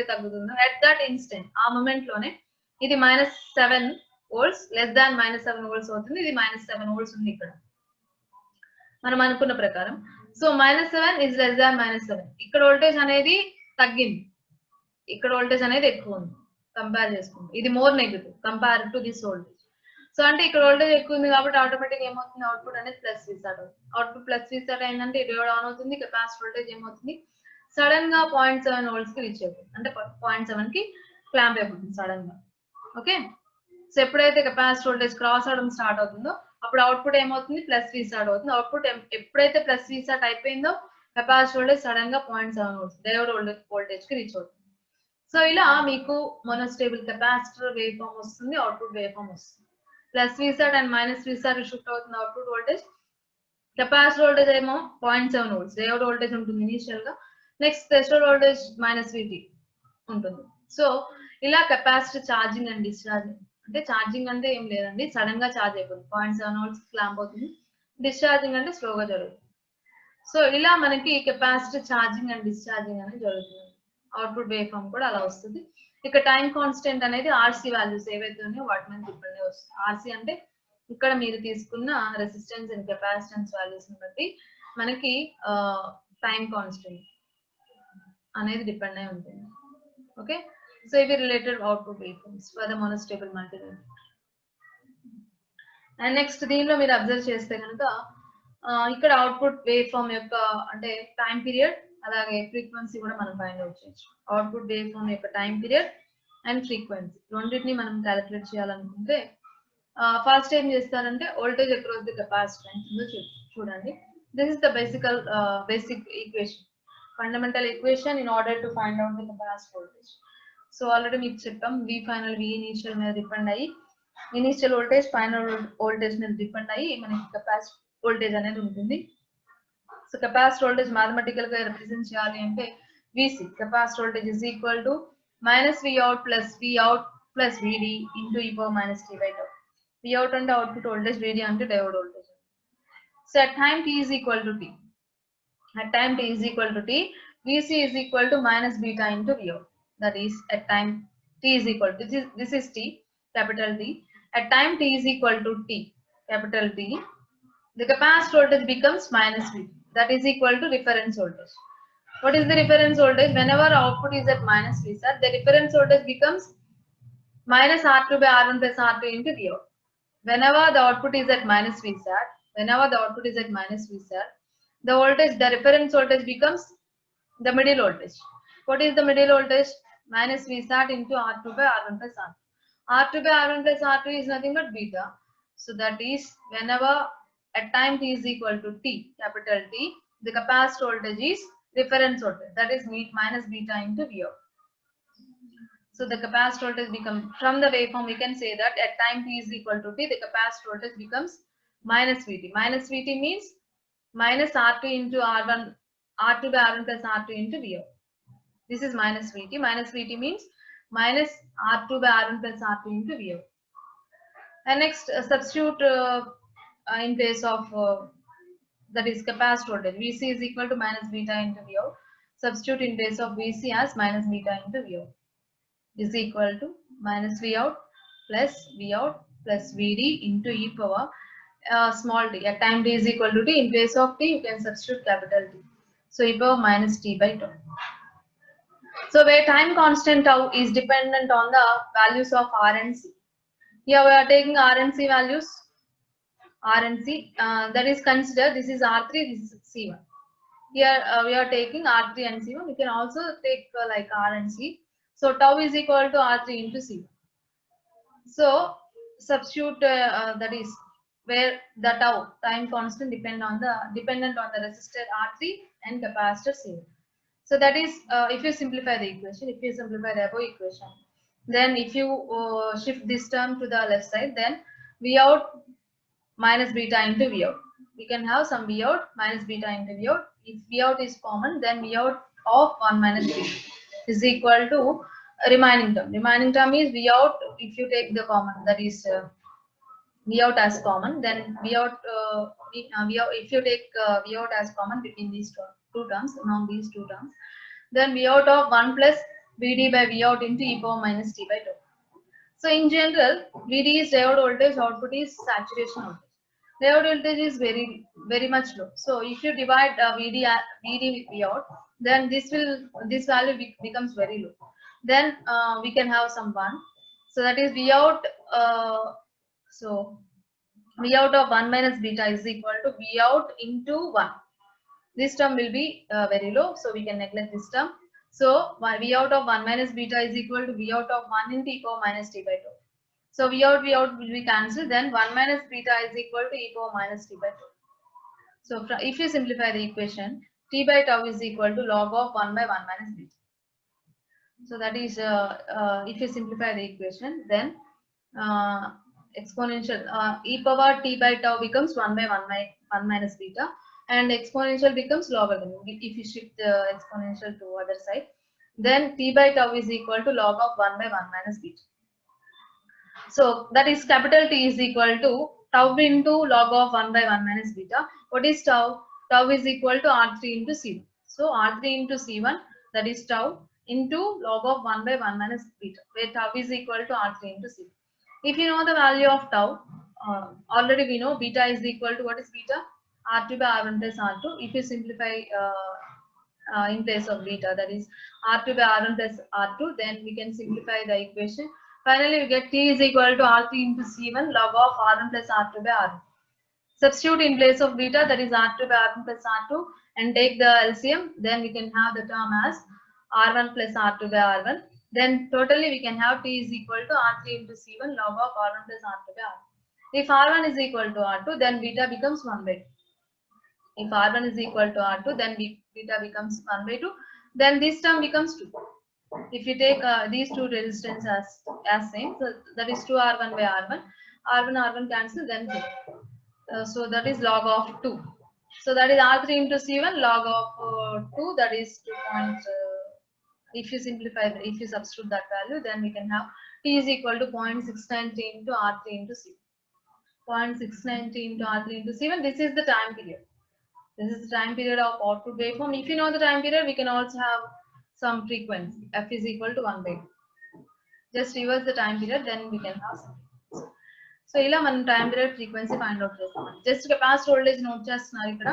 తగ్గుతుందో అట్ దట్ ఇన్స్టెంట్ ఆ మూమెంట్ లోనే ఇది -7 వోల్ట్స్ -7 వోల్ట్స్ అవుతుంది. ఇది -7 వోల్ట్స్ ఉంది ఇక్కడ మనం అనుకున్న ప్రకారం. So -7 is less than -7. ఇక్కడ వోల్టేజ్ అనేది తగ్గింది, ఇక్కడ వోల్టేజ్ అనేది ఎక్కువ ఉంది. కంపేర్ చేసుకుంటే ఇది more negative compare to this voltage. So అంటే ఇక్కడ వోల్టేజ్ ఎక్కువ ఉంది కాబట్టి ఆటోమేటిక్ ఏమవుతుంది, అవుట్పుట్ అనేది ప్లస్ రీస్టార్ట్ అవుతుంది. అవుట్పుట్ ప్లస్ రీస్టార్ట్ అయిందంటే డయోడ్ ఆన్ అవుతుంది, కెపాసిటర్ వోల్టేజ్ ఏమవుతుంది సడన్ గా 0.7 volts కి రీచ్ అయిపోతుంది, అంటే 0.7 కి క్లాంప్ అయిపోతుంది సడన్ గా. ఓకే, సో ఎప్పుడైతే కెపాసిటర్ వోల్టేజ్ క్రాస్ అవడం స్టార్ట్ అవుతుందో అప్పుడు అవుట్పుట్ ఏమవుతుంది ప్లస్ రీస్టార్ట్ అవుతుంది. అవుట్పుట్ ఎప్పుడైతే ప్లస్ రీస్టార్ట్ అయిపోయిందో కెపాసిటర్ వోల్టేజ్ సడన్ గా 0.7 volts డయోడ్ వోల్టేజ్ కి రీచ్ అవుతుంది. సో ఇలా మీకు మోనోస్టేబుల్ కెపాసిటర్ వేవ్ ఫామ్ వస్తుంది, అవుట్పుట్ వేవ్ ఫామ్ వస్తుంది. Plus restart and minus restart shift అవుతుంది అవుట్పుట్ వోల్టేజ్. కెపాసిటర్ వోల్టేజ్ ఏమో 0.7 volts డయోడ్ వోల్టేజ్ ఉంటుంది ఇనిషియల్ గా. నెక్స్ట్ థ్రెషోల్డ్ వోల్టేజ్ -VT ఉంటుంది. సో ఇలా కెపాసిటర్ ఛార్జింగ్ అండ్ డిశ్చార్జింగ్, అంటే ఛార్జింగ్ అంటే ఏం లేదండి, సడన్ గా ఛార్జ్ అయిపోతుంది 0.7 volts క్లాంప్ అవుతుంది. డిశ్చార్జింగ్ అంటే స్లోగా జరుగుతుంది. సో ఇలా మనకి కెపాసిటర్ ఛార్జింగ్ అండ్ డిశ్చార్జింగ్ అనేది జరుగుతుంది. అవుట్పుట్ వేవ్ ఫామ్ కూడా అలా వస్తుంది. ఇక టైం కాన్స్టెంట్ అనేది ఆర్సీ వాల్యూస్ ఏవైతే ఉన్నాయో వాటి మీద డిపెండ్ వస్తుంది. ఆర్సీ అంటే ఇక్కడ మీరు తీసుకున్న రెసిస్టెన్స్ అండ్ కెపాసిటెన్స్ వాల్యూస్ ని బట్టి మనకి టైం కాన్స్టెంట్ అనేది డిపెండ్ అయి ఉంటుంది. ఓకే, సో ఇవి related output wave forms for the మోనోస్టేబుల్ multimeter. And next దీనిలో మీరు అబ్జర్వ్ చేస్తే కనుక ఇక్కడ అవుట్పుట్ వేవ్ ఫామ్ యొక్క అంటే టైం పీరియడ్ అలాగే ఫ్రీక్వెన్సీ కూడా మనం ఫైండ్ అవుట్ చేయొచ్చు. అవుట్పుట్ వేవ్ ఫామ్ యొక్క టైం పీరియడ్ అండ్ ఫ్రీక్వెన్సీ రెండింటిని మనం క్యాలిక్యులేట్ చేయాలనుకుంటే ఫస్ట్ ఏం చేస్తారంటే వోల్టేజ్ అక్రాస్ ది కెపాసిటర్ ఉందో చూడండి. This is the basic equation, fundamental equation in order to find out the capacitor voltage. So already మీకు చెప్పాం V final V initial మీద డిపెండ్ అయ్యి ఇనిషియల్ వోల్టేజ్ ఫైనల్ వోల్టేజ్ మీద depend అయ్యి మనకి capacitor voltage అనేది ఉంటుంది. సో కెపాసిటర్ వోల్టేజ్ మ్యాథమెటికల్ గా రిప్రజెంట్ చేయాలి అంటే VC capacitor voltage is equal to -Vout plus Vout plus VD into e power -t/τ. Vout అంటే అవుట్పుట్ వోల్టేజ్, VD అంటే diode voltage. So at time t is equal to t, at time t is equal to t, VC is equal to -beta into Vout. That is at time t is equal to this is t, capital T. At time t is equal to t, capital T, the capacitor voltage becomes -VT. That is equal to reference voltage. What is the reference voltage? Whenever output is at -VSAT, the reference voltage becomes -R2 by R1 plus R2 into Vout. Whenever the output is at -VSAT, the voltage, the reference voltage becomes the middle voltage. What is the middle voltage? -VSAT into R2 by R1 plus R2. R2 by R1 plus R2 is nothing but beta. So that is whenever at time t is equal to t, capital T, the capacitor voltage is reference voltage. That is minus beta into Vout. So the capacitor voltage becomes, from the waveform we can say that at time t is equal to t, the capacitor voltage becomes -VT. -VT means minus R2 into R1, R2 by R1 plus R2 into Vout. This is -VT. -VT means minus R2 by R1 plus R2 into Vout. And next substitute in place of that is capacitor voltage. VC is equal to -beta into Vout. Substitute in place of VC as -beta into Vout. Is equal to -Vout plus VD into e power small t. At time t is equal to t, in place of t you can substitute capital T. So e power -t/τ. So where time constant tau is dependent on the values of R and C. Here we are taking R and C values. That is considered, this is R3, this is C1. Here we are taking R3 and C1. You can also take like R and C. So tau is equal to R3 into C1. So substitute that is where the tau time constant dependent on the resistor R3 and capacitor C1. So that is if you simplify the equation, the above equation, then if you shift this term to the left side, then Vout minus beta into Vout. We can have some Vout minus beta into Vout. If Vout is common, then Vout of 1 minus beta is equal to remaining term. Remaining term is Vout, if you take the common, that is Vout as common, then Vout, if you take Vout as common between these two terms, among these two terms, then Vout of 1 plus VD by Vout into e power -t/τ. So in general, VD is diode voltage, output is saturation voltage. Diode voltage is very much low. So if you divide VD with Vout, then this value becomes very low. then we can have some 1. So that is V out. So V out of 1 minus beta is equal to V out into 1. This term will be very low, so we can neglect this term. So V out of 1 minus beta is equal to V out of 1 into e power minus t by 2. So V out will be cancelled. Then 1 minus beta is equal to e power minus t by 2. So if you simplify the equation, t by tau is equal to log of 1 by 1 minus beta. So that is if you simplify the equation, then exponential e power t by tau becomes 1 by 1 minus beta, and exponential becomes logarithm. If you shift the exponential to other side, then t by tau is equal to log of 1 by 1 minus beta. So that is capital T is equal to tau into log of 1 by 1 minus beta. What is tau? Tau is equal to R3 into C1. So R3 into C1, that is tau into log of 1 by 1 minus beta, where tau is equal to R3 into C1. If you know the value of tau, already we know beta is equal to, what is beta? R2 by R1 plus R2. If you simplify in place of beta, that is R2 by R1 plus R2, then we can simplify the equation. Finally, we get T is equal to R3 into C1 log of R1 plus R2 by R1. Substitute in place of beta, that is R2 by R1 plus R2, and take the LCM. Then we can have the term as R1 plus R2 by R1. Then totally we can have T is equal to R3 into C1 log of R1 plus R2 by R1. If R1 is equal to R2, then beta becomes 1 by 2. If R1 is equal to R2, then beta becomes 1 by 2. Then this term becomes 2. If you take these two resistance as same, so that is 2R1 by R1. R1 cancel, then 2. So that is log of 2. So that is R3 into C1 log of 2, that is 2. If you simplify, if you substitute that value, then we can have T is equal to 0.693 into R3 into C1. 0.693 into R3 into C1. This is the time period. This is the time period of output waveform. If you know the time period, we can also have some frequency. F is equal to 1 by 2. Just reverse the time period, then we can have some frequency. So ila మనం time period frequency find out చేస్తాం. Just capacitor voltage note చేస్తున్నారు ఇక్కడ.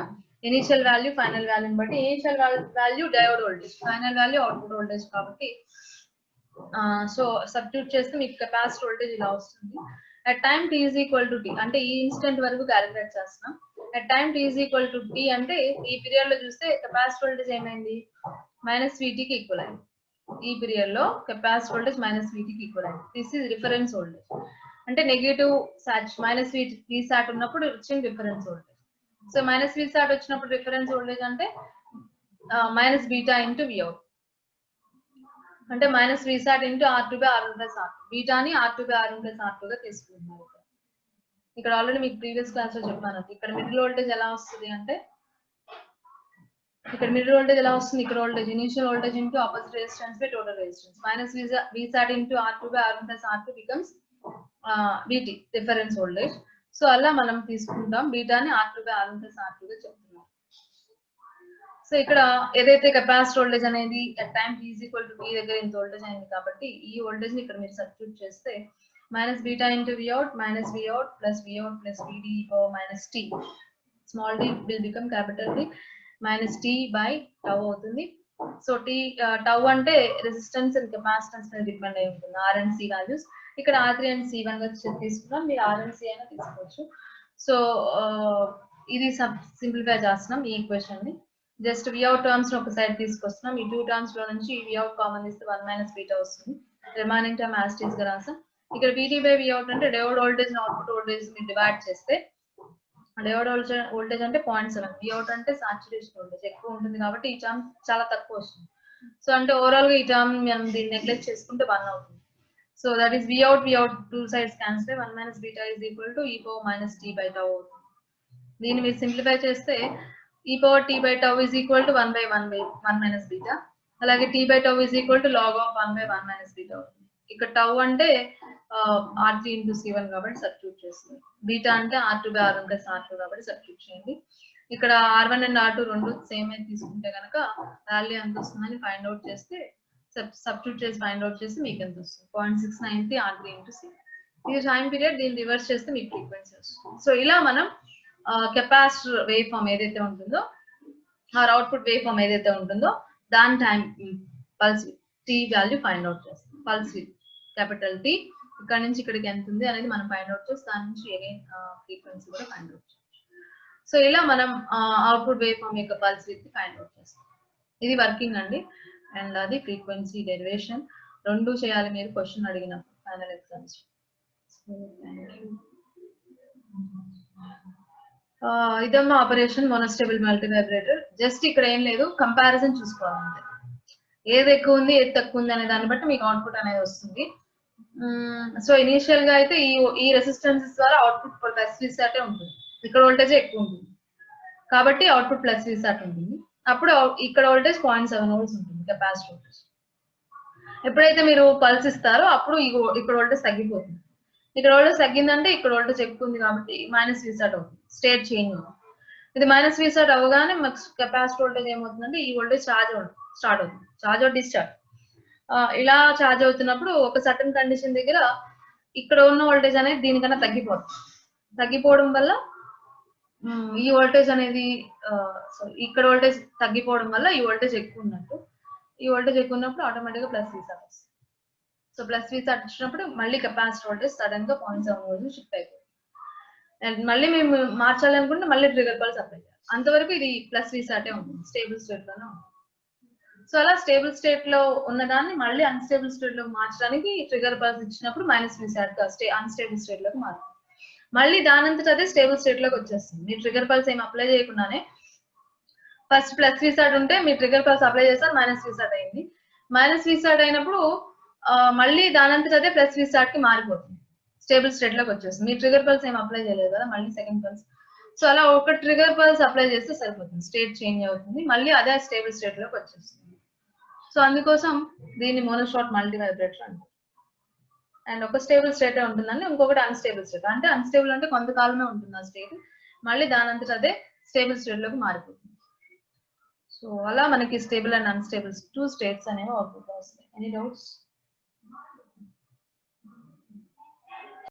Initial value, final value బట్టి initial value diode voltage, final value output voltage కాబట్టి so substitute చేస్తే మీకు capacitor voltage ఇలా వస్తుంది. at time t is equal to t అంటే ఈ ఇన్స్టెంట్ వరకు క్యాలిక్యులేట్ చేస్తున్నాం. at time t is equal to t అంటే ఈ పీరియడ్ లో చూస్తే కెపాసిటర్ వోల్టేజ్ ఏమైంది, -VT కి ఈక్వల్ అయింది. ఈ పీరియడ్ లో కెపాసిటర్ వోల్టేజ్ -VT కి ఈక్వల్ అయింది. This is reference voltage. అంటే నెగటివ్ సాట్ -V సాట్ ఉన్నప్పుడు వచ్చిన reference voltage. So -V sat వచ్చినప్పుడు రిఫరెన్స్ వోల్టేజ్ అంటే -బీటా ఇంటూ V అవుట్, అంటే -V sat into R2 by R1 plus R2. బీటాని R2 by R1 plus R2 గా తీసుకుంటున్నారు. ఇక్కడ ఆల్రెడీ మీకు ప్రీవియస్ క్లాస్ లో చెప్పాను. ఇక్కడ మిడిల్ వోల్టేజ్ ఎలా వస్తుంది అంటే, ఇక్కడ మిడిల్ వోల్టేజ్ ఎలా వస్తుంది, ఇక్కడ voltage initial voltage into opposite resistance by total resistance -V sat into R2 by R1 plus R2 becomes VT reference voltage. So అలా మనం తీసుకుంటాం, బీటాని R2 by R1 plus R2 గా చెప్తున్నాం. సో ఇక్కడ ఏదైతే కెపాసిటర్ వోల్టేజ్ అనేది at time t is equal to t దగ్గర ఇంత వోల్టేజ్ అయింది కాబట్టి ఈ వోల్టేజ్ ని ఇక్కడ మీరు సబ్స్టిట్యూట్ చేస్తే -beta into V out minus V out plus VD power minus t. Small d will become capital T minus t by tau అవుతుంది. సో tau అంటే రెసిస్టెన్స్ అండ్ కెపాసిటెన్స్ మీద డిపెండ్ అయి ఉంటుంది, R and C వాల్యూస్. ఇక్కడ R3 and C1 గా తీసుకున్నాం, మీరు R and C అయినా తీసుకోవచ్చు. సో ఇది సింప్లిఫై చేస్తున్నాం ఈ ఈక్వేషన్ ని. జస్ట్ V out టర్మ్స్ ఒక సైడ్ తీసుకొస్తున్నాం. ఈ 2 టర్మ్స్ లో నుంచి V out కామన్ తీస్తే 1 minus బీటా వస్తుంది. Remaining term as it is గా రాసాం. ఇక్కడ VT by V out అంటే డయోడ్ వోల్టేజ్ అవుట్పుట్ వోల్టేజ్ ని డివైడ్ చేస్తే, డయోడ్ వోల్టేజ్ అంటే 0.7, V out అంటే సాచురేషన్ వోల్టేజ్ ఎక్కువ ఉంటుంది కాబట్టి ఈ టర్మ్ చాలా తక్కువ వస్తుంది. సో అంటే ఓవరాల్ గా ఈ టర్మ్ మనం దీన్ని నెగ్లెక్ట్ చేసుకుంటే 1 అవుతుంది. So that is V out 2 sides cancel, 1 minus beta is equal to e power minus t by tau అవుతుంది. దీన్ని మీరు సింప్లిఫై చేస్తే e power t by tau is equal to 1 by 1 minus beta. అలాగే t by tau is equal to log of 1 by 1 minus beta అవుతుంది. ఇక్కడ tau అంటే R3 into C1 కాబట్టి substitute చేస్తుంది. బీటా అంటే R2 by R1 plus R2 కాబట్టి substitute చేయండి. ఇక్కడ R1 and R2 రెండు సేమ్ అయితే తీసుకుంటే కనుక వాల్యూ ఎంత వస్తుందని ఫైండ్ అవుట్ చేస్తే, సబ్స్టిట్యూట్ చేసి ఫైండ్ అవుట్ చేసి మీకు ఎంత వస్తుంది, 0.693 R3 into C1. ఇది టైం పీరియడ్, దీన్ని రివర్స్ చేస్తే మీకు ఫ్రీక్వెన్సీ వస్తుంది. సో ఇలా మనం కెపాసిటర్ వేవ్ ఫామ్ ఏదైతే ఉంటుందో, ఆర్ అవుట్పుట్ వేవ్ ఫామ్ ఏదైతే ఉంటుందో దాని time pulse T value find out చేస్తాం. పల్స్ విత్ క్యాపిటల్ టీ ఇక్కడ నుంచి ఇక్కడికి ఎంత ఉంది అనేది మనం ఫైండ్ అవుట్ చేసి దాని నుంచి అగైన్ ఫ్రీక్వెన్సీ కూడా ఫైండ్ అవుట్ చేయొచ్చు. సో ఇలా మనం అవుట్పుట్ వేవ్ ఫామ్ యొక్క పల్స్ విత్ ఫైండ్ అవుట్ చేస్తాం. ఇది వర్కింగ్ అండి. అండ్ అది ఫ్రీక్వెన్సీ డెరివేషన్ రెండు చేయాలి మీరు క్వశ్చన్ అడిగినప్పుడు ఫైనల్ ఎగ్జామ్స్. ఇదమ్మా ఆపరేషన్ మోనోస్టేబుల్ మల్టీ వైబ్రేటర్. జస్ట్ ఇక్కడ ఏం లేదు, కంపారిజన్ చూసుకోవాలంటే ఏది ఎక్కువ ఉంది ఏది తక్కువ ఉంది అనే దాన్ని బట్టి మీకు అవుట్పుట్ అనేది వస్తుంది. సో ఇనీషియల్ గా అయితే ఈ రెసిస్టెన్సెస్ ద్వారా అవుట్పుట్ ప్లస్ విసాటే ఉంటుంది. ఇక్కడ వోల్టేజ్ ఎక్కువ ఉంటుంది కాబట్టి అవుట్పుట్ ప్లస్ విసాట్ ఉంటుంది. అప్పుడు ఇక్కడ వోల్టేజ్ 0.7 వోల్ట్స్ ఉంటుంది కెపాసిటర్ వోల్టేజ్. ఎప్పుడైతే మీరు పల్స్ ఇస్తారో అప్పుడు ఇక్కడ వోల్టేజ్ తగ్గిపోతుంది. ఇక్కడ వోల్టేజ్ తగ్గిందంటే ఇక్కడ వోల్టేజ్ ఎక్కువ ఉంది కాబట్టి మైనస్ విసాట్ అవుతుంది, స్టేట్ చేంజ్ అవుతుంది. ఇది మైనస్ విసాట్ అవగానే మాకు కెపాసిటర్ వోల్టేజ్ ఏమవుతుందంటే ఈ వోల్టేజ్ ఛార్జ్ స్టార్ట్ అవుతుంది, ఛార్జ్ అవుట్ డిశ్చార్జ్. ఇలా ఛార్జ్ అవుతున్నప్పుడు ఒక సర్టన్ కండిషన్ దగ్గర ఇక్కడ ఉన్న వోల్టేజ్ అనేది దీనికన్నా తగ్గిపోవడం వల్ల ఈ వోల్టేజ్ అనేది ఇక్కడ వోల్టేజ్ తగ్గిపోవడం వల్ల ఈ వోల్టేజ్ ఎక్కువ ఉన్నట్టు. ఈ వోల్టేజ్ ఎక్కువ ఉన్నప్పుడు ఆటోమేటిక్గా ప్లస్ విసాట్ వస్తుంది. సో ప్లస్ విసాట్ వచ్చినప్పుడు మళ్ళీ కెపాసిటర్ వోల్టేజ్ సడన్ గా 0.7 వోల్ట్ షిఫ్ట్ అయిపోతుంది. అండ్ మళ్ళీ మేము మార్చాలనుకుంటే మళ్ళీ ట్రిగర్ పల్స్ అప్లై చేయాలి. అంతవరకు ఇది ప్లస్ విసాటే ఉంటుంది, స్టేబుల్ స్టేట్ లోనే ఉంటుంది. సో అలా స్టేబుల్ స్టేట్ లో ఉన్నదాన్ని మళ్ళీ అన్స్టేబుల్ స్టేట్ లో మార్చడానికి ట్రిగర్ పల్స్ ఇచ్చినప్పుడు మైనస్ విసాట్ అన్స్టేబుల్ స్టేట్ లోకి మారుతుంది. మళ్ళీ దానంతట అదే స్టేబుల్ స్టేట్ లోకి వచ్చేస్తుంది. మీ ట్రిగర్ పల్స్ ఏం అప్లై చేయకుండానే ఫస్ట్ ప్లస్ విసాట్ ఉంటే మీ ట్రిగర్ పల్స్ అప్లై చేస్తారు, మైనస్ విసాట్ అయింది. మైనస్ విసాట్ అయినప్పుడు మళ్ళీ దానంతట అదే ప్లస్ విసాట్ కి మారిపోతుంది, స్టేబుల్ స్టేట్ లోకి వచ్చేస్తుంది. మీ ట్రిగర్ పల్స్ ఏం అప్లై చేయలేదు కదా, మళ్ళీ సెకండ్ పల్స్. సో అలా ఒక ట్రిగర్ పల్స్ అప్లై చేస్తే సరిపోతుంది, స్టేట్ చేంజ్ అవుతుంది, మళ్ళీ అదే స్టేబుల్ స్టేట్ లోకి వచ్చేస్తుంది. సో అందుకోసం దీన్ని మోనోషాట్ మల్టీ వైబ్రేటర్ అంటారు. అండ్ ఒక స్టేబుల్ స్టేట్ ఉంటుందండి, ఇంకొకటి అన్స్టేబుల్ స్టేట్. అంటే అన్స్టేబుల్ అంటే కొంతకాలమే ఉంటుంది ఆ స్టేట్, మళ్ళీ దానంతట అదే స్టేబుల్ స్టేట్ లోకి మారిపోతుంది. సో అలా మనకి స్టేబుల్ అండ్ అన్స్టేబుల్ 2 స్టేట్స్ అనేవి అవుట్పుట్ వస్తాయి. Any doubts?